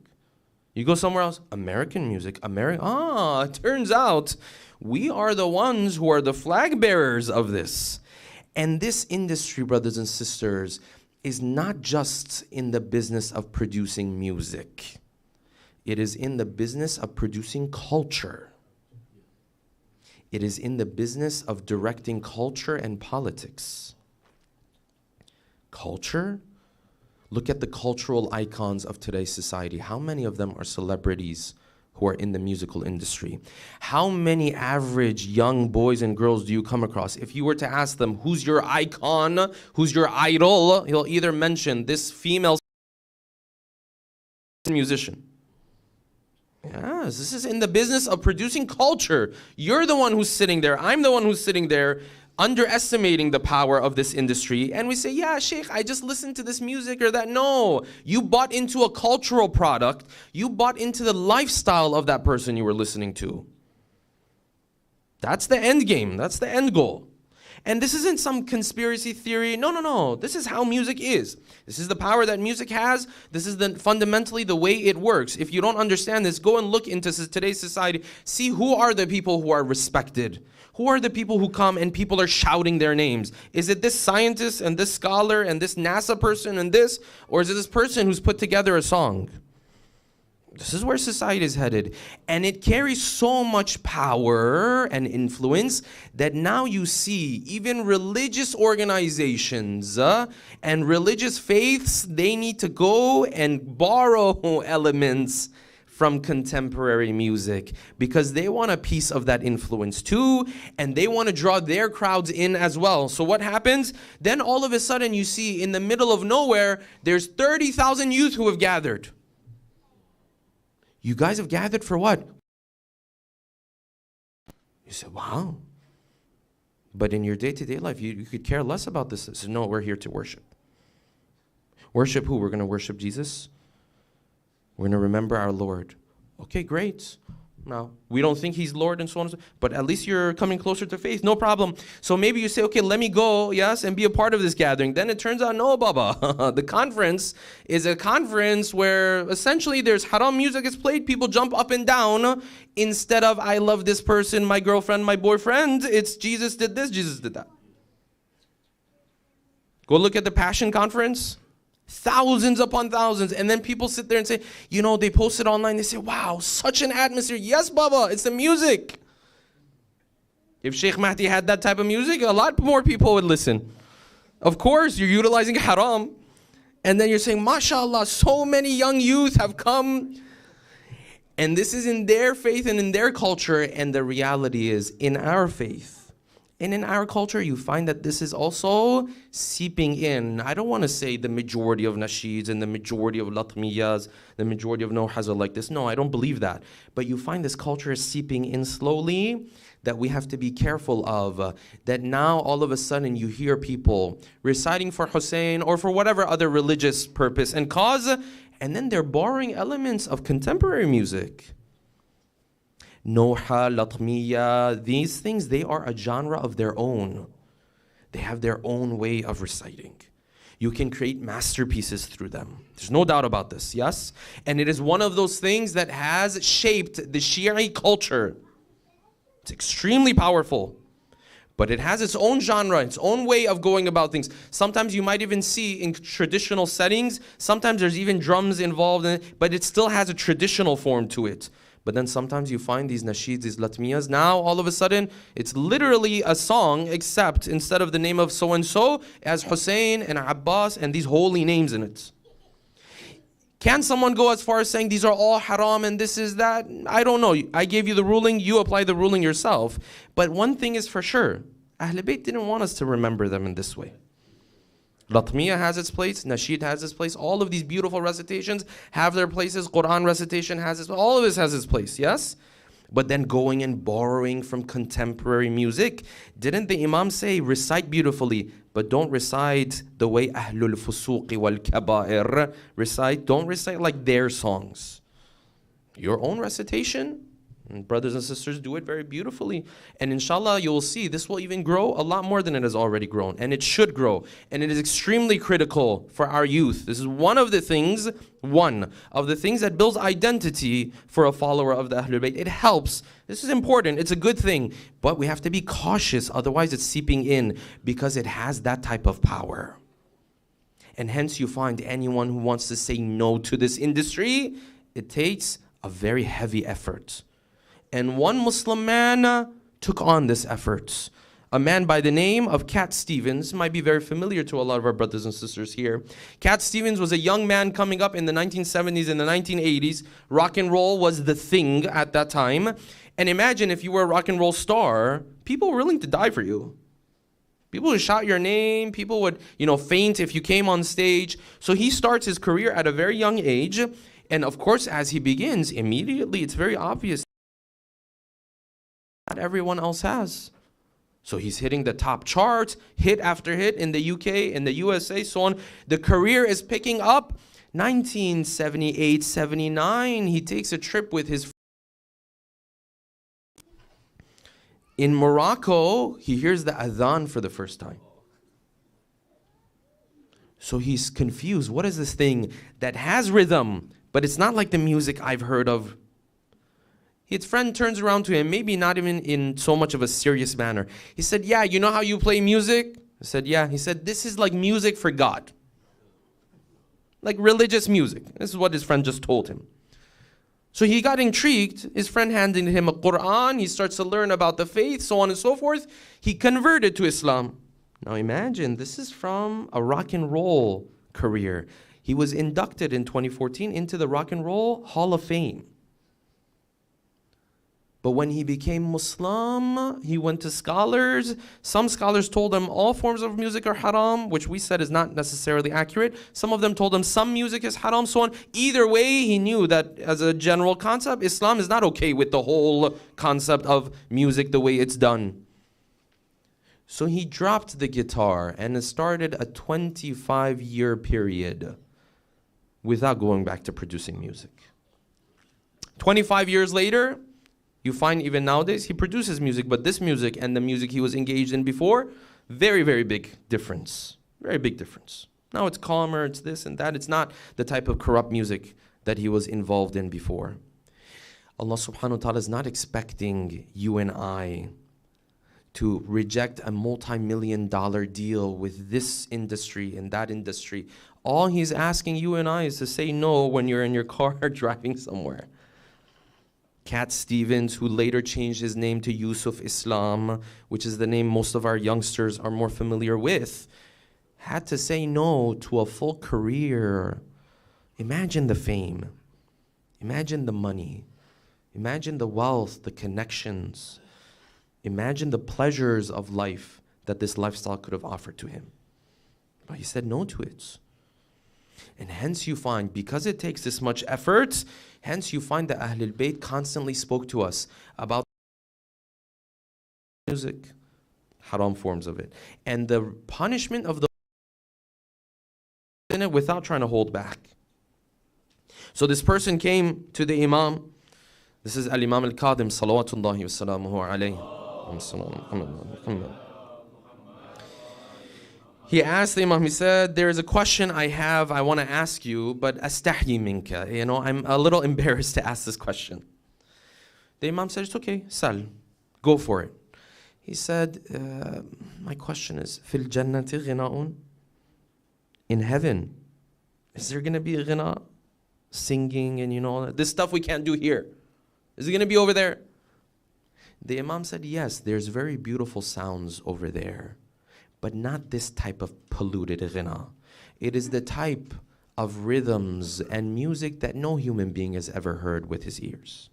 You go somewhere else, American music, it turns out we are the ones who are the flag bearers of this. And this industry, brothers and sisters, is not just in the business of producing music. It is in the business of producing culture. It is in the business of directing culture and politics. Culture? Look at the cultural icons of today's society. How many of them are celebrities who are in the musical industry? How many average young boys and girls do you come across? If you were to ask them, who's your icon, who's your idol, he'll either mention this female musician. Yes, this is in the business of producing culture. You're the one who's sitting there. I'm the one who's sitting there underestimating the power of this industry. And we say, yeah, Sheikh, I just listened to this music or that. No, you bought into a cultural product. You bought into the lifestyle of that person you were listening to. That's the end game. That's the end goal. And this isn't some conspiracy theory. No. This is how music is. This is the power that music has. This is fundamentally the way it works. If you don't understand this, go and look into today's society. See who are the people who are respected. Who are the people who come and people are shouting their names? Is it this scientist and this scholar and this NASA person and this? Or is it this person who's put together a song? This is where society is headed. And it carries so much power and influence that now you see even religious organizations and religious faiths, they need to go and borrow elements from contemporary music because they want a piece of that influence too, and they want to draw their crowds in as well. So what happens? Then all of a sudden you see in the middle of nowhere, there's 30,000 youth who have gathered. You guys have gathered for what? You say, wow. But in your day-to-day life, you could care less about this. So no, we're here to worship. Worship who? We're going to worship Jesus. We're going to remember our Lord. Okay, great. No, we don't think he's Lord and so on, but at least you're coming closer to faith, no problem. So maybe you say, okay, let me go, yes, and be a part of this gathering. Then it turns out, no, Baba. The conference is a conference where essentially there's haram music is played, people jump up and down. Instead of, I love this person, my girlfriend, my boyfriend, it's Jesus did this, Jesus did that. Go look at the Passion Conference. Thousands upon thousands. And then people sit there and say, you know, they post it online. They say, wow, such an atmosphere. Yes, Baba, it's the music. If Sheikh Mahdi had that type of music, a lot more people would listen. Of course, you're utilizing haram. And then you're saying, mashallah, so many young youth have come. And this is in their faith and in their culture. And the reality is, in our faith, and in our culture, you find that this is also seeping in. I don't want to say the majority of nasheeds and the majority of latmiyas, the majority of nohas are like this. No, I don't believe that. But you find this culture is seeping in slowly that we have to be careful of. That now all of a sudden you hear people reciting for Hussein or for whatever other religious purpose and cause, and then they're borrowing elements of contemporary music. Noha, Latmiya, these things, they are a genre of their own. They have their own way of reciting. You can create masterpieces through them. There's no doubt about this, yes? And it is one of those things that has shaped the Shi'i culture. It's extremely powerful. But it has its own genre, its own way of going about things. Sometimes you might even see in traditional settings, sometimes there's even drums involved in it, but it still has a traditional form to it. But then sometimes you find these nasheeds, these latmiyas, now all of a sudden it's literally a song, except instead of the name of so-and-so, as Hussein and Abbas and these holy names in it. Can someone go as far as saying these are all haram and this is that? I don't know. I gave you the ruling, you apply the ruling yourself. But one thing is for sure, Ahl Bayt didn't want us to remember them in this way. Latmiya has its place, Nasheed has its place, all of these beautiful recitations have their places, Quran recitation has its place, all of this has its place, yes? But then going and borrowing from contemporary music, didn't the Imam say, recite beautifully, but don't recite the way Ahlul Fusuqi wal Kaba'ir recite, don't recite like their songs. Your own recitation, and brothers and sisters do it very beautifully. And inshallah, you will see this will even grow a lot more than it has already grown. And it should grow. And it is extremely critical for our youth. This is one of the things that builds identity for a follower of the Ahlul Bayt. It helps. This is important. It's a good thing. But we have to be cautious. Otherwise, it's seeping in because it has that type of power. And hence, you find anyone who wants to say no to this industry, it takes a very heavy effort. And one Muslim man took on this effort. A man by the name of Cat Stevens, might be very familiar to a lot of our brothers and sisters here. Cat Stevens was a young man coming up in the 1970s and the 1980s. Rock and roll was the thing at that time. And imagine if you were a rock and roll star, people were willing to die for you. People would shout your name. People would, faint if you came on stage. So he starts his career at a very young age. And of course, as he begins, immediately it's very obvious not everyone else has. So he's hitting the top charts, hit after hit in the UK, in the USA, so on. The career is picking up. 1978, 79, he takes a trip with his in Morocco. He hears the adhan for the first time. So he's confused. What is this thing that has rhythm, but it's not like the music I've heard of? His friend turns around to him, maybe not even in so much of a serious manner. He said, yeah, you know how you play music? I said, yeah. He said, this is like music for God. Like religious music. This is what his friend just told him. So he got intrigued. His friend handed him a Quran. He starts to learn about the faith, so on and so forth. He converted to Islam. Now imagine, this is from a rock and roll career. He was inducted in 2014 into the Rock and Roll Hall of Fame. But when he became Muslim, he went to scholars. Some scholars told him all forms of music are haram, which we said is not necessarily accurate. Some of them told him some music is haram, so on. Either way, he knew that as a general concept, Islam is not okay with the whole concept of music the way it's done. So he dropped the guitar and started a 25-year period without going back to producing music. 25 years later, You find even nowadays he produces music, but this music and the music he was engaged in before, very, very big difference. Very big difference. Now it's calmer, it's this and that. It's not the type of corrupt music that he was involved in before. Allah subhanahu wa ta'ala is not expecting you and I to reject a multi-million-dollar deal with this industry and that industry. All He's asking you and I is to say no when you're in your car driving somewhere. Cat Stevens, who later changed his name to Yusuf Islam, which is the name most of our youngsters are more familiar with, had to say no to a full career. Imagine the fame. Imagine the money. Imagine the wealth, the connections. Imagine the pleasures of life that this lifestyle could have offered to him. But he said no to it. And hence you find, because it takes this much effort, hence you find that Ahlul Bayt constantly spoke to us about music, haram forms of it, and the punishment of the in it without trying to hold back. So this person came to the Imam. This is Al-Imam Al-Qadim, salawatullahi wa salamuhu alayhi. He asked the Imam, he said, there is a question I have, I want to ask you, but astahyi minka. I'm a little embarrassed to ask this question. The Imam said, it's okay, sal, go for it. He said, my question is, fil jannati ghina'un? In heaven, is there going to be ghina? Singing and this stuff we can't do here. Is it going to be over there? The Imam said, yes, there's very beautiful sounds over there, but not this type of polluted ghina. It is the type of rhythms and music that no human being has ever heard with his ears.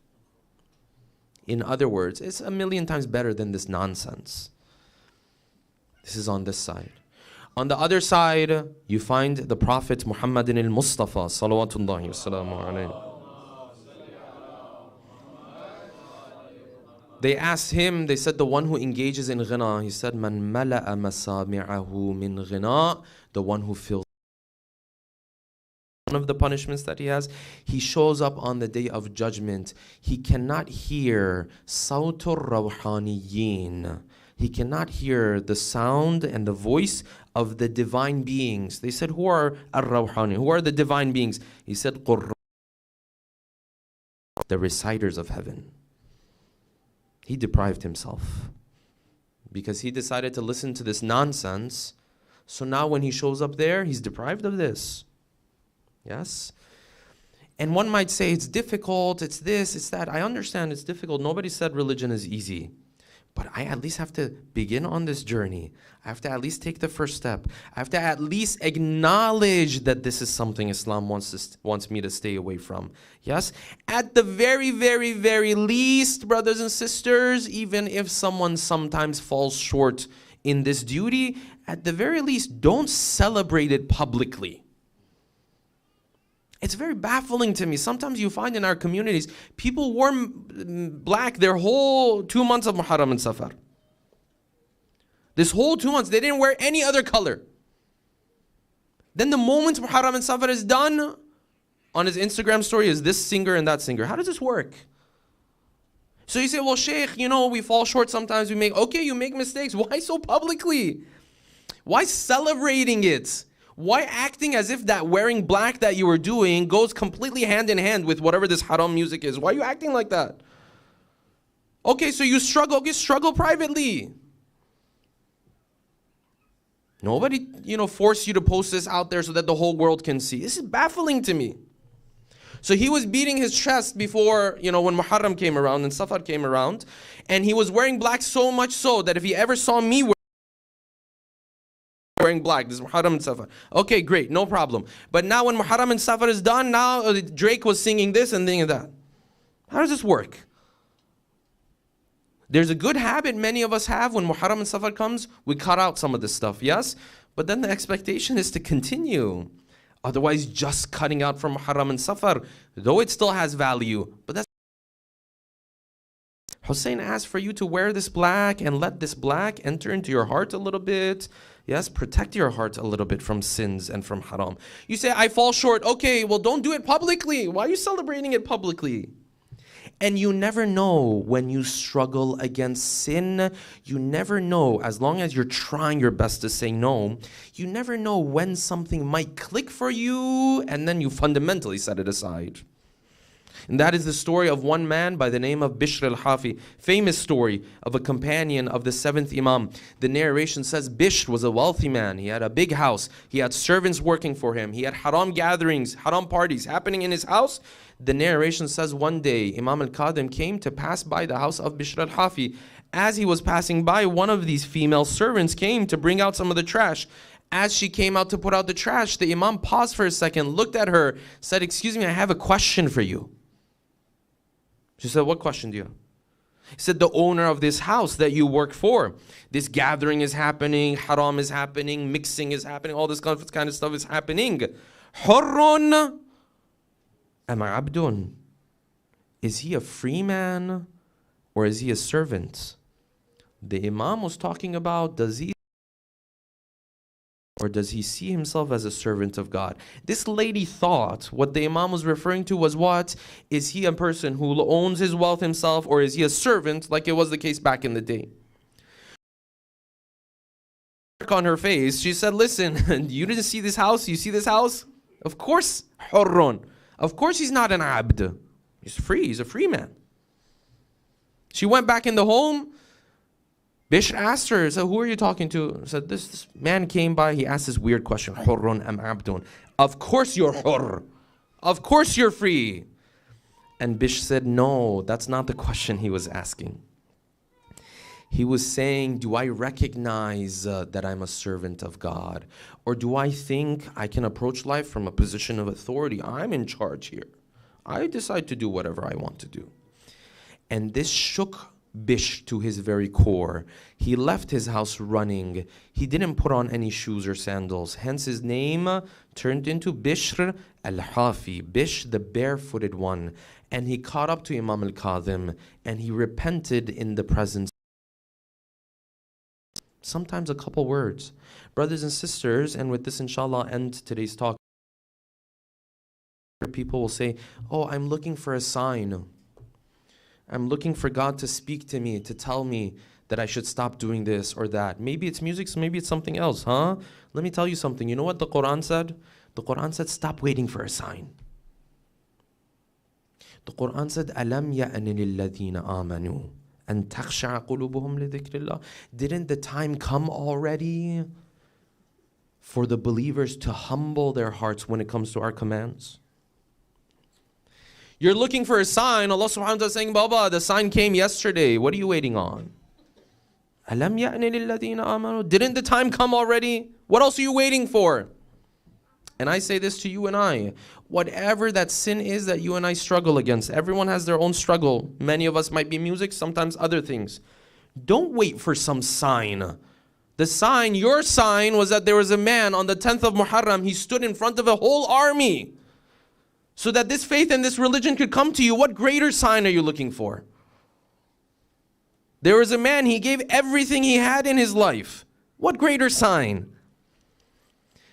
In other words, it's 1,000,000 times better than this nonsense. This is on this side. On the other side, you find the Prophet Muhammadin al-Mustafa, salawatullahi wa salamu alayhi. They asked him, they said, the one who engages in ghina, he said, man mala'a masami'ahu min ghina, the one who fills. One of the punishments that he has, he shows up on the day of judgment. He cannot hear sawtur rawhaniyin. He cannot hear the sound and the voice of the divine beings. They said, who are ar-rawhani? Who are the divine beings? He said, the reciters of heaven. He deprived himself because he decided to listen to this nonsense. So now when he shows up there, he's deprived of this. Yes? And one might say it's difficult, it's this, it's that. I understand it's difficult. Nobody said religion is easy. But I at least have to begin on this journey. I have to at least take the first step. I have to at least acknowledge that this is something Islam wants me to stay away from. Yes? At the very, very, very least, brothers and sisters, even if someone sometimes falls short in this duty, at the very least, don't celebrate it publicly. It's very baffling to me. Sometimes you find in our communities, people wore black their whole 2 months of Muharram and Safar. This whole 2 months, they didn't wear any other color. Then the moment Muharram and Safar is done, on his Instagram story is this singer and that singer. How does this work? So you say, well, Sheikh, we fall short sometimes. Okay, you make mistakes. Why so publicly? Why celebrating it? Why acting as if that wearing black that you were doing goes completely hand in hand with whatever this haram music is? Why are you acting like that? Okay, so you struggle. Okay, struggle privately. Nobody, forced you to post this out there so that the whole world can see. This is baffling to me. So he was beating his chest before, when Muharram came around and Safar came around. And he was wearing black so much so that if he ever saw me wearing black, this is Muharram and Safar. Okay, great, no problem. But now when Muharram and Safar is done, now Drake was singing this and thinking that. How does this work? There's a good habit many of us have when Muharram and Safar comes, we cut out some of this stuff, yes? But then the expectation is to continue. Otherwise, just cutting out from Muharram and Safar, though it still has value, but that's Hussein asked for you to wear this black and let this black enter into your heart a little bit. Yes, protect your heart a little bit from sins and from haram. You say, I fall short. Okay, well, don't do it publicly. Why are you celebrating it publicly? And you never know when you struggle against sin. You never know, as long as you're trying your best to say no, you never know when something might click for you and then you fundamentally set it aside. And that is the story of one man by the name of Bishr al-Hafi. Famous story of a companion of the 7th Imam. The narration says Bishr was a wealthy man. He had a big house. He had servants working for him. He had haram gatherings, haram parties happening in his house. The narration says one day Imam al-Qadim came to pass by the house of Bishr al-Hafi. As he was passing by, one of these female servants came to bring out some of the trash. As she came out to put out the trash, the Imam paused for a second, looked at her, said, "Excuse me, I have a question for you." She said, "What question do you have?" He said, "The owner of this house that you work for, this gathering is happening, haram is happening, mixing is happening, all this kind of stuff is happening. Hurrun am abdun? Is he a free man or is he a servant?" The Imam was talking about, does he or does he see himself as a servant of God? This lady thought what the Imam was referring to was what? Is he a person who owns his wealth himself, or is he a servant like it was the case back in the day? On her face, she said, "Listen, you didn't see this house? You see this house? Of course, hurrun. Of course he's not an abd. He's free. He's a free man." She went back in the home. Bishr asked her, said, "Who are you talking to?" Said, this man came by, he asked this weird question, "Hurrun am abdun?" Of course you're hurr. Of course you're free. And Bishr said, "No, that's not the question he was asking. He was saying, do I recognize that I'm a servant of God? Or do I think I can approach life from a position of authority? I'm in charge here. I decide to do whatever I want to do." And this shook Bishr to his very core. He left his house running. He didn't put on any shoes or sandals. Hence his name turned into Bishr al-Hafi, Bishr the barefooted one. And he caught up to Imam al-Qadim and he repented in the presence. Sometimes a couple words. Brothers and sisters, and with this inshallah end today's talk. People will say, "Oh, I'm looking for a sign. I'm looking for God to speak to me, to tell me that I should stop doing this or that." Maybe it's music, so maybe it's something else, huh? Let me tell you something. You know what the Quran said? The Quran said, stop waiting for a sign. The Quran said, أَلَمْ يَأْنِ لِلَّذِينَ آمَنُوا أَن تَخْشَعَ قُلُوبُهُمْ لِذِكْرِ اللَّهِ. Didn't the time come already for the believers to humble their hearts when it comes to our commands? You're looking for a sign. Allah subhanahu wa ta'ala is saying, "Baba, the sign came yesterday. What are you waiting on?" أَلَمْ يَأْنِ لِلَّذِينَ آمَنُوا. Didn't the time come already? What else are you waiting for? And I say this to you and I. Whatever that sin is that you and I struggle against, everyone has their own struggle. Many of us might be music, sometimes other things. Don't wait for some sign. The sign, your sign, was that there was a man on the 10th of Muharram. He stood in front of a whole army so that this faith and this religion could come to you. What greater sign are you looking for? There was a man, he gave everything he had in his life. What greater sign?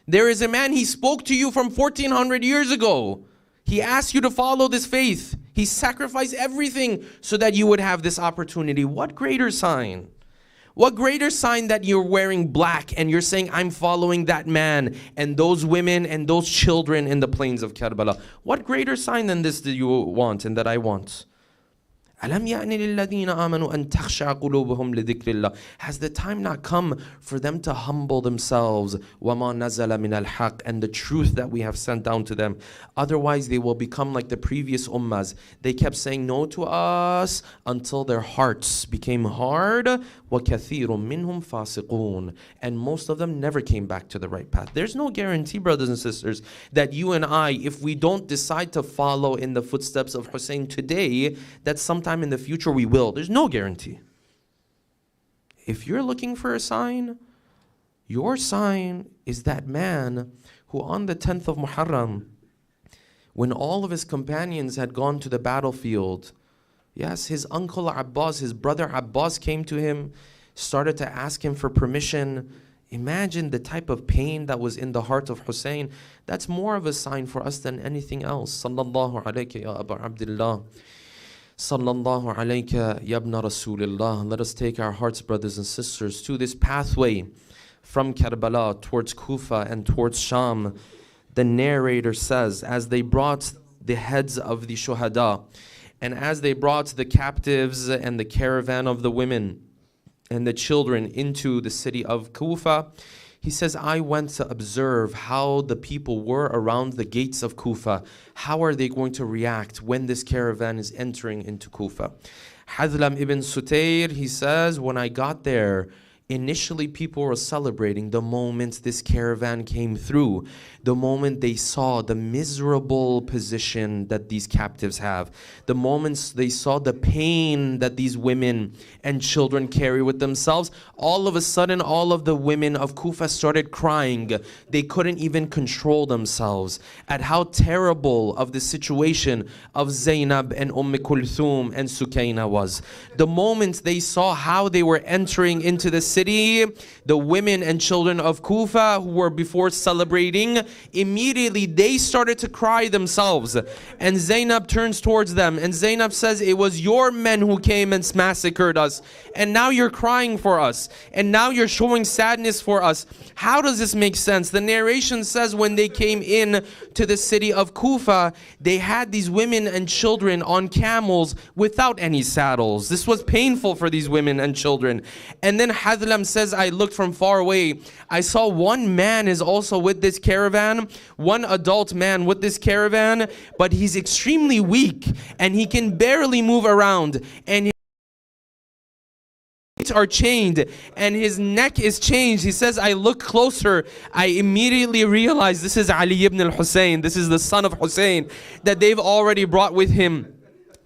There is a man, he spoke to you from 1400 years ago. He asked you to follow this faith. He sacrificed everything so that you would have this opportunity. What greater sign? What greater sign that you're wearing black and you're saying, "I'm following that man and those women and those children in the plains of Karbala"? What greater sign than this do you want and that I want? أَلَمْ يَأْنِ لِلَّذِينَ آمَنُوا أَن تَخْشَعَ قُلُوبُهُمْ لِذِكْرِ اللَّهِ. Has the time not come for them to humble themselves? وَمَا نَزَلَ مِنَ الْحَقِّ. And the truth that we have sent down to them. Otherwise they will become like the previous ummahs. They kept saying no to us until their hearts became hard. وَكَثِيرٌ مِّنْهُمْ فَاسِقُونَ. And most of them never came back to the right path. There's no guarantee, brothers and sisters, that you and I, if we don't decide to follow in the footsteps of Hussein today, that sometime in the future we will. There's no guarantee. If you're looking for a sign, your sign is that man who on the 10th of Muharram, when all of his companions had gone to the battlefield, yes, his uncle Abbas, his brother Abbas came to him, started to ask him for permission. Imagine the type of pain that was in the heart of Hussein. That's more of a sign for us than anything else. Sallallahu alayka ya Aba Abdullah. Sallallahu alayka yabna Rasulillah. Let us take our hearts, brothers and sisters, to this pathway from Karbala towards Kufa and towards Sham. The narrator says, as they brought the heads of the shuhada, and as they brought the captives and the caravan of the women and the children into the city of Kufa, he says, I went to observe how the people were around the gates of Kufa. How are they going to react when this caravan is entering into Kufa? Hadlam ibn Sutayr, he says, when I got there, initially people were celebrating the moment this caravan came through, the moment they saw the miserable position that these captives have, the moments they saw the pain that these women and children carry with themselves. All of a sudden, all of the women of Kufa started crying. They couldn't even control themselves at how terrible of the situation of Zainab and Kulthum and Sukayna was. The moment they saw how they were entering into the city, the women and children of Kufa who were before celebrating, immediately they started to cry themselves. And Zainab turns towards them and Zainab says, it was your men who came and massacred us, and now you're crying for us, and now you're showing sadness for us. How does this make sense? The narration says when they came in to the city of Kufa, they had these women and children on camels without any saddles. This was painful for these women and children. And then Hadlam says, I looked from far away. I saw one man is also with this caravan, one adult man with this caravan, but he's extremely weak and he can barely move around, and his feet are chained and his neck is changed. He says, I look closer, I immediately realize this is Ali ibn al-Hussein, this is the son of Hussein that they've already brought with him,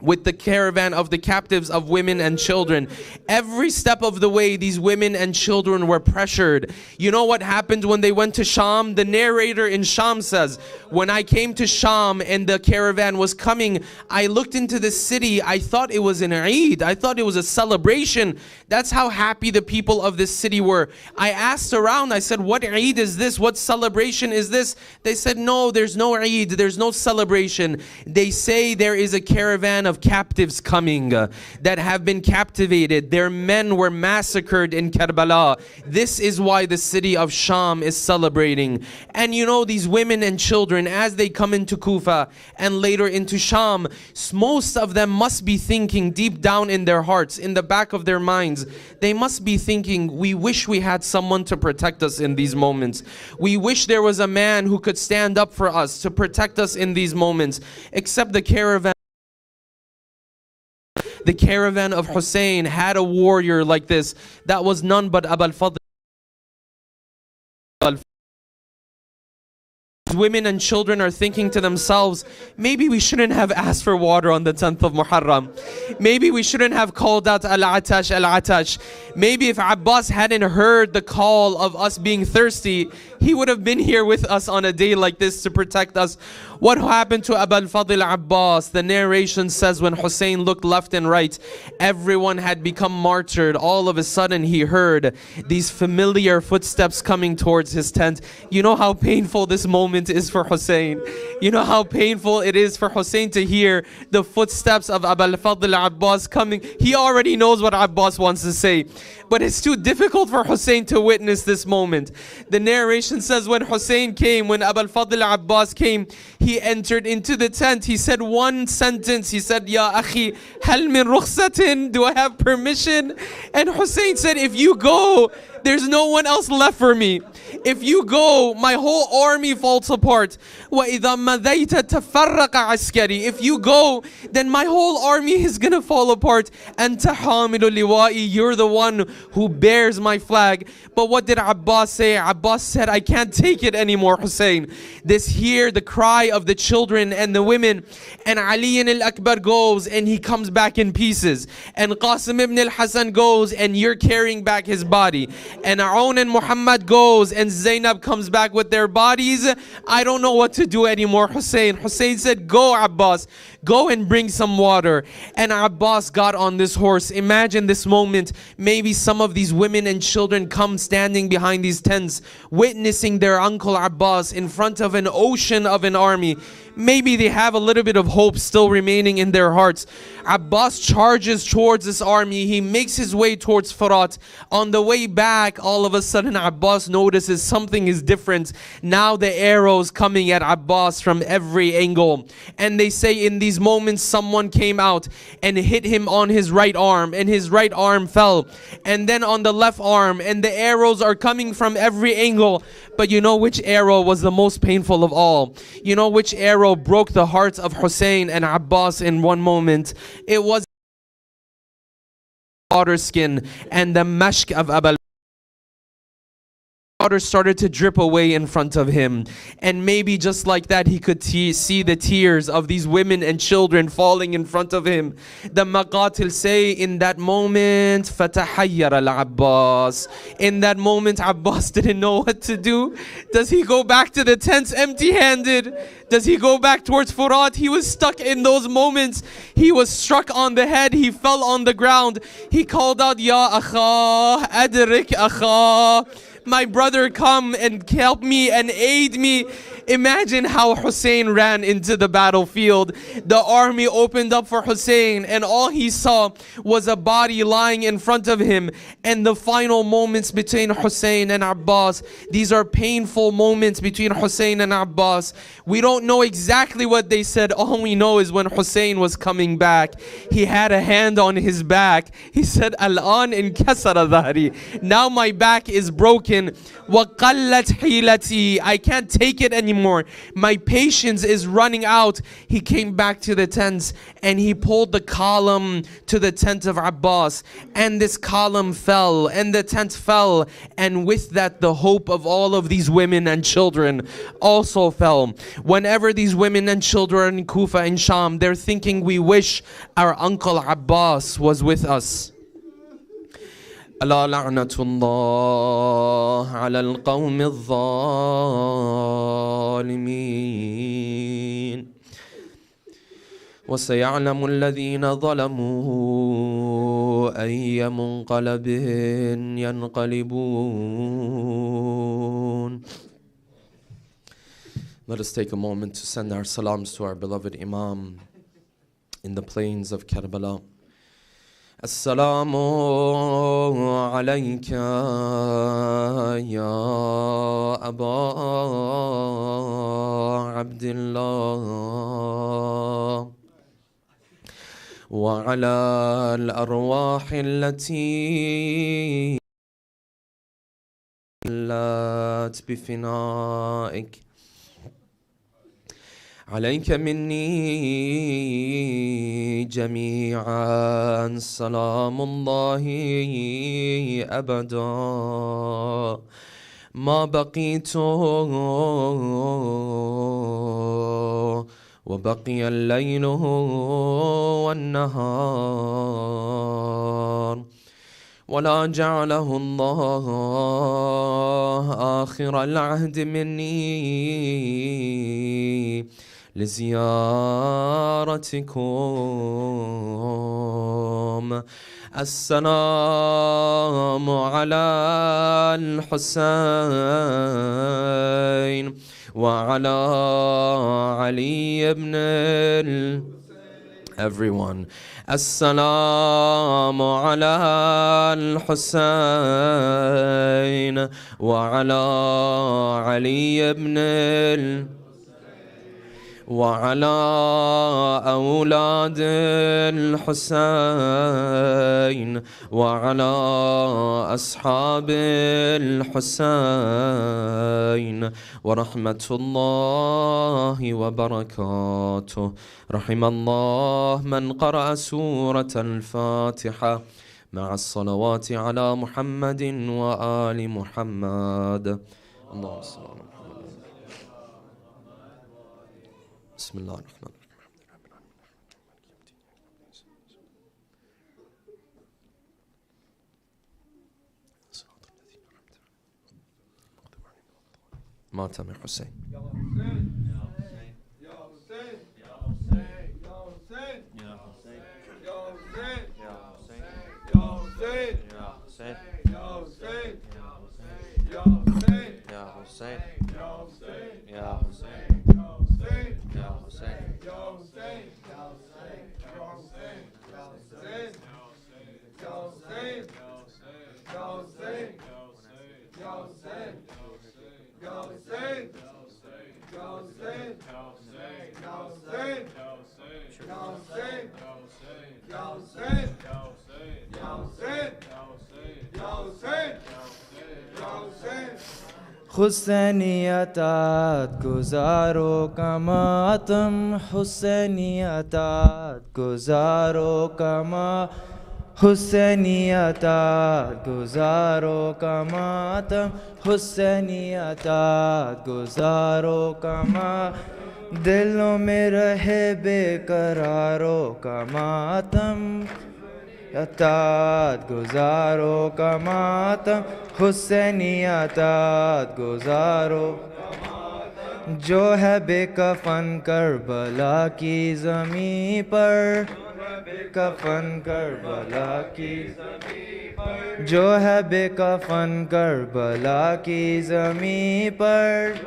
with the caravan of the captives of women and children. Every step of the way, these women and children were pressured. You know what happened when they went to Sham? The narrator in Sham says, when I came to Sham and the caravan was coming, I looked into the city. I thought it was an Eid. I thought it was a celebration. That's how happy the people of this city were. I asked around, I said, what Eid is this? What celebration is this? They said, no, there's no Eid. There's no celebration. They say there is a caravan of captives coming that have been captivated. Their men were massacred in Karbala. This is why the city of Sham is celebrating. And you know, these women and children, as they come into Kufa and later into Sham, most of them must be thinking deep down in their hearts, in the back of their minds, they must be thinking, we wish we had someone to protect us in these moments. We wish there was a man who could stand up for us to protect us in these moments. Except the caravan of Hussein had a warrior like this that was none but Abu al-Fadl. Women and children are thinking to themselves, maybe we shouldn't have asked for water on the 10th of Muharram. Maybe we shouldn't have called out al-Atash, al-Atash. Maybe if Abbas hadn't heard the call of us being thirsty, he would have been here with us on a day like this to protect us. What happened to Abu al-Fadl Abbas? The narration says when Hussein looked left and right, everyone had become martyred. All of a sudden he heard these familiar footsteps coming towards his tent. You know how painful this moment is for Hussein. You know how painful it is for Hussein to hear the footsteps of Abu al-Fadl Abbas coming. He already knows what Abbas wants to say, but it's too difficult for Hussein to witness this moment. The narration says when Hussein came, when Abu al-Fadl Abbas came, he entered into the tent. He said one sentence. He said, Ya akhi, hal min rukhsatin? Do I have permission? And Hussein said, if you go, there's no one else left for me. If you go, my whole army falls apart. وَإِذَا مَذَيْتَ تَفَرَّقَ عَسْكَرِي. If you go, then my whole army is gonna fall apart. أَنْتَ حَامِلُ لِوَائِي. You're the one who bears my flag. But what did Abbas say? Abbas said, I can't take it anymore, Hussein. This here, the cry of the children and the women. And Ali al-Akbar goes and he comes back in pieces. And Qasim ibn al-Hasan goes and you're carrying back his body. And Aoun and Muhammad goes and Zainab comes back with their bodies. I don't know what to do anymore, Hussein. Hussein said, go Abbas, go and bring some water. And Abbas got on this horse. Imagine this moment. Maybe some of these women and children come standing behind these tents, witnessing their uncle Abbas in front of an ocean of an army. maybe they have a little bit of hope still remaining in their hearts. Abbas charges towards this army. He makes his way towards Furat. On the way back, all of a sudden Abbas notices something is different. Now the arrows coming at Abbas from every angle. And they say in these moments someone came out and hit him on his right arm, and his right arm fell. And then on the left arm, and the arrows are coming from every angle. But you know which arrow was the most painful of all? You know which arrow broke the hearts of Hussein and Abbas in one moment? It was water skin and the mashk of Abul. Water started to drip away in front of him, and maybe just like that he could see the tears of these women and children falling in front of him. The Maqatil say in that moment, فَتَحَيَّرَ الْعَبَّاسِ. In that moment Abbas didn't know what to do. Does he go back to the tents empty-handed? Does he go back towards Furat? He was stuck in those moments. He was struck on the head. He fell on the ground. He called out, Ya akha, adrik akha. My brother, come and help me and aid me. Imagine how Hussein ran into the battlefield. The army opened up for Hussein, and all he saw was a body lying in front of him. And the final moments between Hussein and Abbas, these are painful moments between Hussein and Abbas. We don't know exactly what they said. All we know is when Hussein was coming back, he had a hand on his back. He said, Al-an inkasara dhahri. Now my back is broken. وَقَلَّتْ حِيلَتِي. I can't take it anymore. My patience is running out. He came back to the tents and he pulled the column to the tent of Abbas, and this column fell and the tent fell, and with that the hope of all of these women and children also fell. Whenever these women and children in Kufa and Sham, they're thinking, we wish our uncle Abbas was with us. ألا لعنة الله على القوم الظالمين وسيعلم الذين ظلموا أي منقلب ينقلبون. Let us take a moment to send our salams to our beloved Imam in the plains of Karbala. السلام عليك يا أبا عبد الله وعلى الأرواح التي لات بفنائك عليك مني جميعا سلام الله أبدا ما بقيت وبقي الليل والنهار ولا جعله الله آخر العهد مني لزيارتكم. السلام على الحسين وعلى علي بن everyone. السلام على الحسين وعلى علي بن وعلى أولاد الحسين وعلى أصحاب الحسين ورحمة الله وبركاته. رحم الله من قرأ سورة الفاتحة مع الصلوات على محمد وآل محمد. اللهم صل على محمد. بسم الله الرحمن الرحيم. ماتم حسين. يا حسين يا حسين يا حسين يا حسين يا حسين يا حسين يا حسين يا حسين يا حسين يا حسين يا حسين يا حسين يا حسين يا حسين يا حسين يا حسين हुसैनियतात गुजारो कमातम हुसैनियतात गुजारो कमा हुसैनियतात गुजारो कमातम हुसैनियतात गुजारो कमा दिलों में रहे बेकरारो कमातम अतात गुजारो कमातम हुसैनियतात गुजारो जो है बेकफन Karbala की ज़मीं पर कफन करबला की जो है बेकफन करबला की ज़मीं पर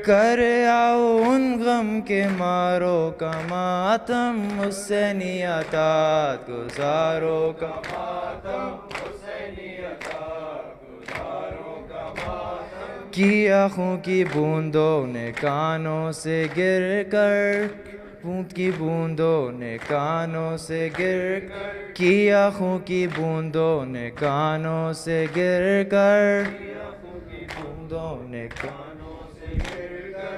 कर आओ उन गम के मारो का मातम हुसैनियतात गुजारो का मातम हुसैनियतात गुजारो का मातम की आँखों की बूंदों ने कानों से गिर कर बूंद की बूंदों ने कानों से गिर की आँखों की बूंदों ने कानों से गिर कर बूंदों ने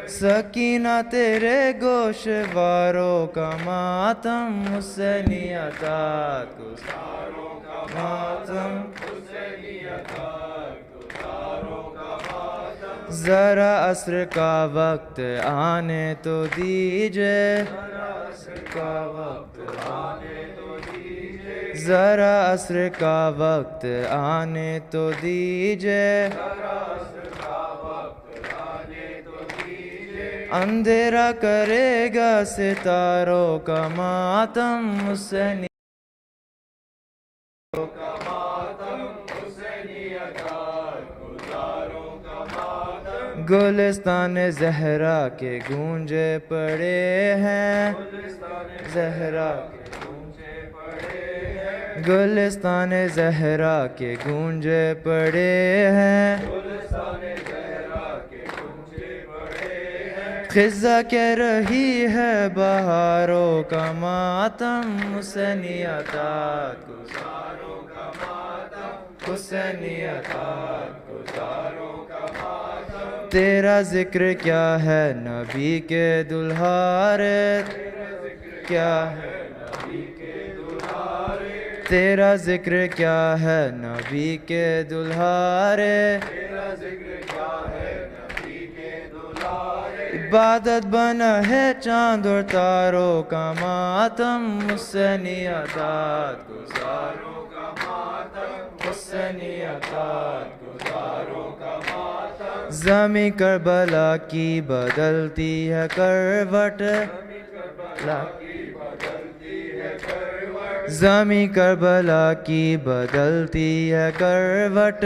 सकीना तेरे गोशवारों का मातम हुसैनियतात गुजारो का मातम हुसैनियतात गुजारो का मातम जरा अस्र का वक्त आने तो दीजिए का वक्त आने तो दीजिए जरा अस्र का वक्त आने तो दीजिए अंधेरा करेगा सितारों का मातम हुसैनी गुलिस्तान ज़हरा के गूंजे पड़े हैं ज़हरा गुलिस्तान ज़हरा के गूंजे पड़े हैं खिज़ा कह रही है बहारों का मातम हुसैनियतात गुजारो का मातम हुसैनियतात गुजारो का मातम तेरा जिक्र क्या है नबी के दुल्हारे क्या है नबी के दुल्हारे तेरा जिक्र क्या है नबी के दुल्हारे तेरा जिक्र क्या है इबादत बना है चांद और तारों का मातम हुसैनियतात गुजारो का मातम हुसैनियतात गुजारो का मातम ज़मीं करबला की बदलती है करवट ज़मीं करबला की बदलती है करवट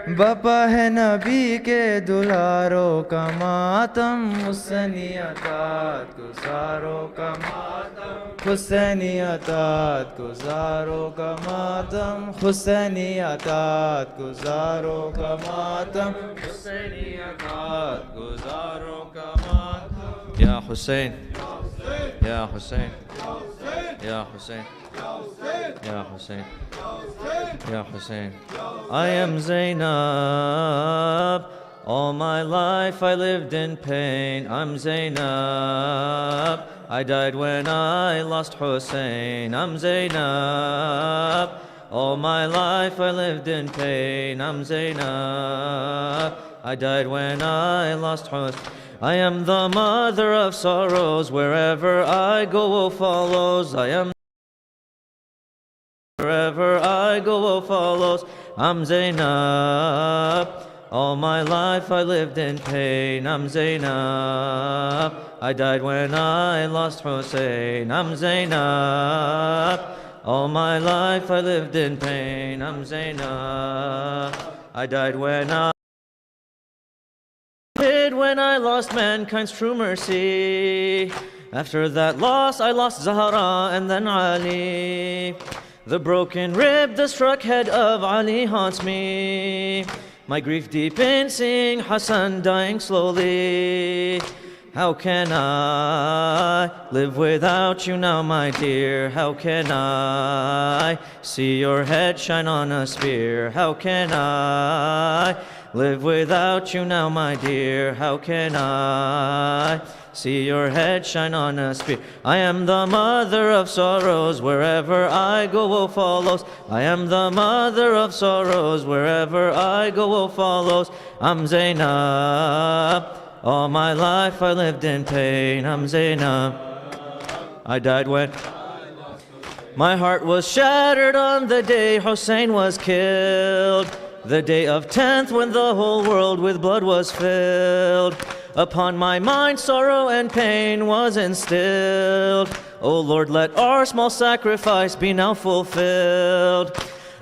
बपा है नबी के दुलारों का मातम हुसैनियतात गुजारो का मातम हुसैनियतात गुजारो का मातम हुसैनियतात गुजारो का मातम हुसैनियतात गुजारो का मातम या हुसैन या हुसैन या Hussain Ya Hussein, Ya Hussein. I am Zainab. All my life I lived in pain. I'm Zainab. I died when I lost Hussein. I'm Zainab. All my life I lived in pain. I'm Zainab. I died when I lost Hussein. I am the mother of sorrows. Wherever I go, woe follows. I am wherever I go, woe follows. I'm Zainab. All my life I lived in pain. I'm Zainab. I died when I lost Hussein. I'm Zainab. All my life I lived in pain. I'm Zainab. I died when I when I lost mankind's true mercy. After that loss, I lost Zahra and then Ali. The broken rib, the struck head of Ali haunts me. My grief deep in seeing Hassan dying slowly. How can I live without you now, my dear? How can I see your head shine on a spear? How can I live without you now, my dear? How can I see your head shine on a spear? I am the mother of sorrows, wherever I go, woe follows. I am the mother of sorrows, wherever I go, woe follows. I'm Zainab. All my life I lived in pain. I'm Zainab. I died when my heart was shattered on the day Hussein was killed. The day of 10th when the whole world with blood was filled. Upon my mind sorrow and pain was instilled. O Lord, let our small sacrifice be now fulfilled.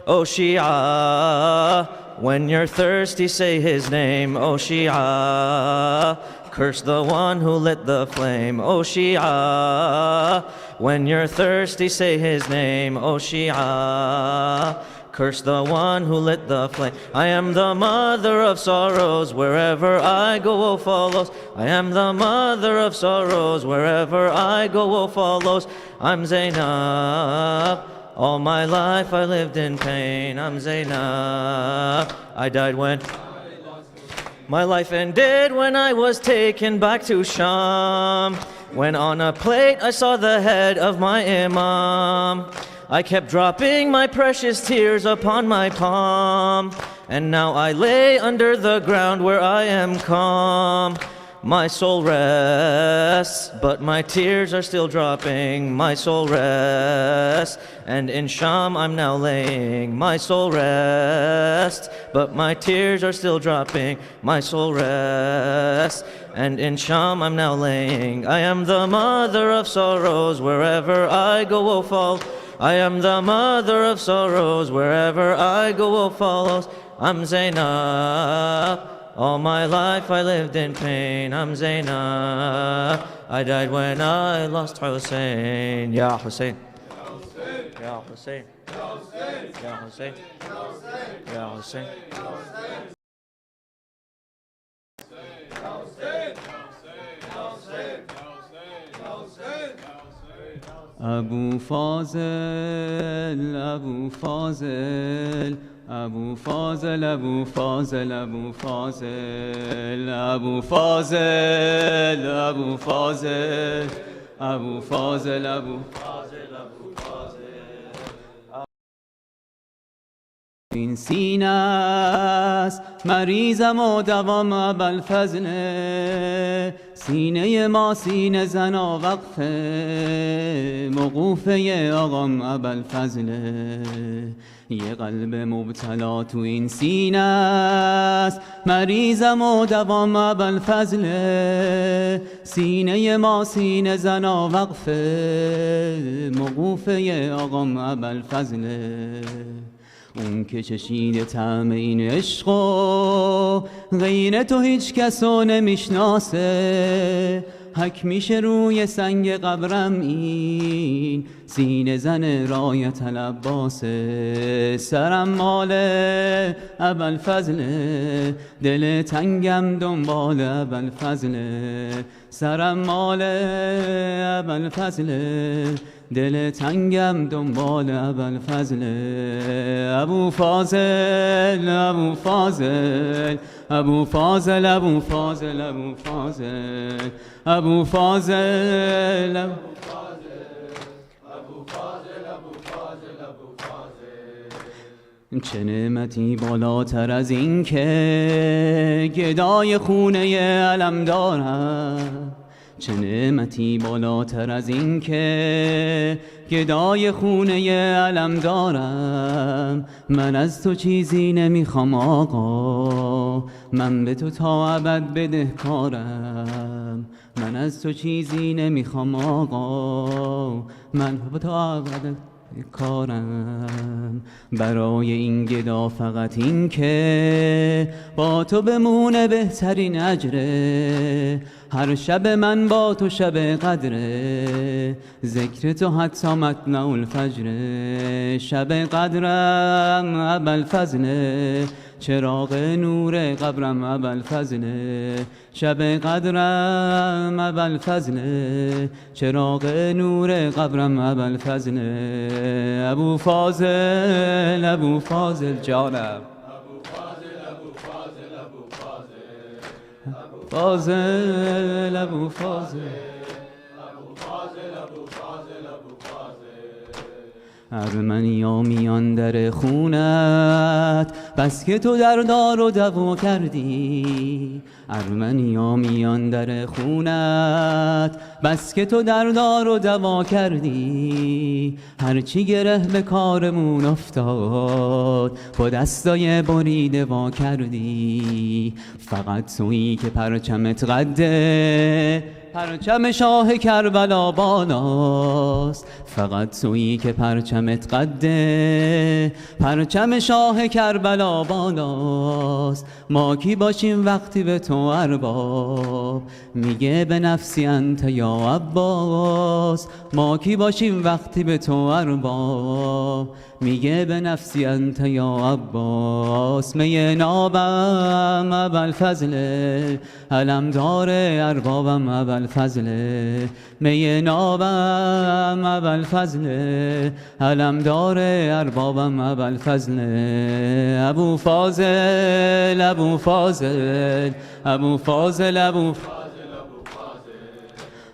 O Shia, when you're thirsty, say his name. O Shia, curse the one who lit the flame. O Shia, when you're thirsty, say his name. O Shia, curse the one who lit the flame. I am the mother of sorrows, wherever I go, woe follows. I am the mother of sorrows, wherever I go, woe follows. I'm Zainab. All my life I lived in pain. I'm Zainab. I died when my life ended when I was taken back to Sham. When on a plate I saw the head of my Imam. I kept dropping my precious tears upon my palm. And now I lay under the ground where I am calm. My soul rests, but my tears are still dropping. My soul rests, and in Sham I'm now laying. My soul rests, but my tears are still dropping. My soul rests, and in Sham I'm now laying. I am the mother of sorrows, wherever I go, woe follows. I am the mother of sorrows, wherever I go, woe follows. I'm Zainab. All my life I lived in pain. I'm Zainab. I died when I lost Hussein. Ya Hussein. Ya Hussein. Ya Hussein. Ya Hussein. Abu Fazil, Abu Fazil, Abu Fazil, Abu Fazil, Abu Fazil, Abu Fazil, Abu Fazil, Abu Fazil, Abu Fazil, Abu Fazil. این سینه است مریضم و دوام ابوالفضل سینه ما سینه زنا وقف موقوفه آقام ابوالفضل یه قلب مبتلا تو این سینه است مریضم و دوام ابوالفضل سینه ما سینه زنا وقف موقوفه آقام ابوالفضل اون که چشیده طعم این عشق و غیر تو هیچ کسو نمیشناسه حک میشه روی سنگ قبرم این سینه زن رایت العباسه سرم مال ابوالفضل دل تنگم دنبال ابوالفضل سرم مال ابوالفضل دل تنگم دنبال ابوالفضل ابو فاضل ابو فاضل ابو فاضل ابو فاضل ابو فاضل ابو فاضل چه نعمتی بالاتر از این که گدای خونه علم دارم چه نعمتی بالاتر از این که گدای خونه علم دارم من از تو چیزی نمیخوام آقا من به تو تا ابد بدهکارم من از تو چیزی نمیخوام آقا من به تو ابد کارم برای این گدا فقط این که با تو بمونه بهترین اجره. هر شب من با تو شب قدره، ذکر تو حتی مطلع الفجره. شب قدرم ابوالفضله، چراغ نور قبرم ابوالفضله. شب قدرم ابوالفضله، چراغ نور قبرم ابوالفضله. ابوفاضل ابوفاضل جانم، فاضل ابو فاضل، ارمنیا میان در خونت بس که تو در دار و دوا کردی. ارمنیا میان در خونت بس که تو در دار و دوا کردی. هرچی گره به کارمون افتاد با دستای بریده وا کردی. فقط تویی که پرچمت قده، پرچم شاه کربلا بالاست. فقط تویی که پرچمت قده، پرچم شاه کربلا بالاست. ما کی باشیم وقتی به تو ارباب میگه به نفسی انت یا عباس. ما کی باشیم وقتی به تو ارباب میگه به نفسی انت یا عباس. می نابم ابوالفضله، علمدار اربابم ابوالفضله. می نابم ابوالفضله، علمدار اربابم ابوالفضله. ابو فاضل ابو فاضل ابو فاضل ابو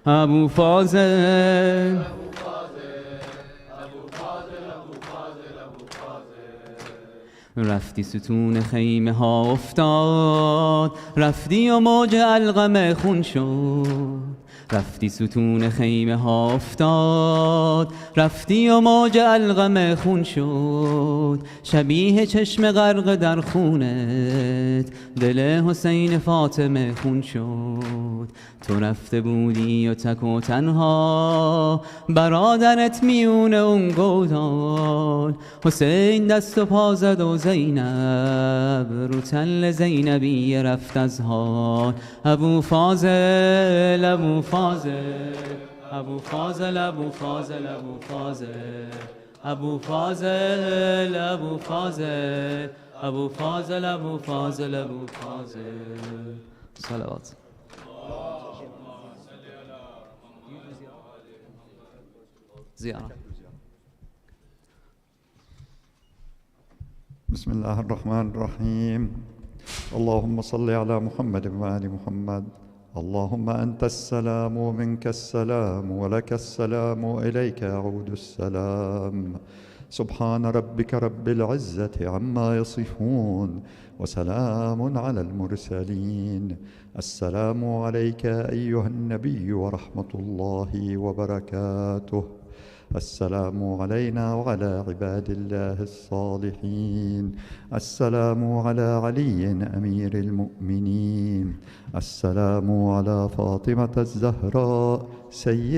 ابو فاضل. رفتی ستون خیمه ها افتاد، رفتی و موج القمه خون شد. رفتی ستون خیمه ها افتاد، رفتی و موج القمه خون شد. شبیه چشم غرق در خونت دل حسین فاطمه خون شد. تو رفته بودی و تک و تنها، برادرت میونه اون گودال. حسین دست و پا زد و زینب رو تل زینبی رفت از حال. ابو فاضل ابو فاضل ابو فاضل ابو فاضل ابو فاضل ابو فاضل ابو فاضل ابو فاضل ابو فاضل ابو فاضل. صلوات. زيارة. بسم الله الرحمن الرحيم. اللهم صل على محمد وآل محمد. اللهم أنت السلام ومنك السلام ولك السلام وإليك يعود السلام. سبحان ربك رب العزة عما يصفون وسلام على المرسلين. السلام عليك أيها النبي ورحمة الله وبركاته. السلام علينا وعلى عباد الله الصالحين. السلام على علي أمير المؤمنين. السلام على فاطمة الزهراء سيد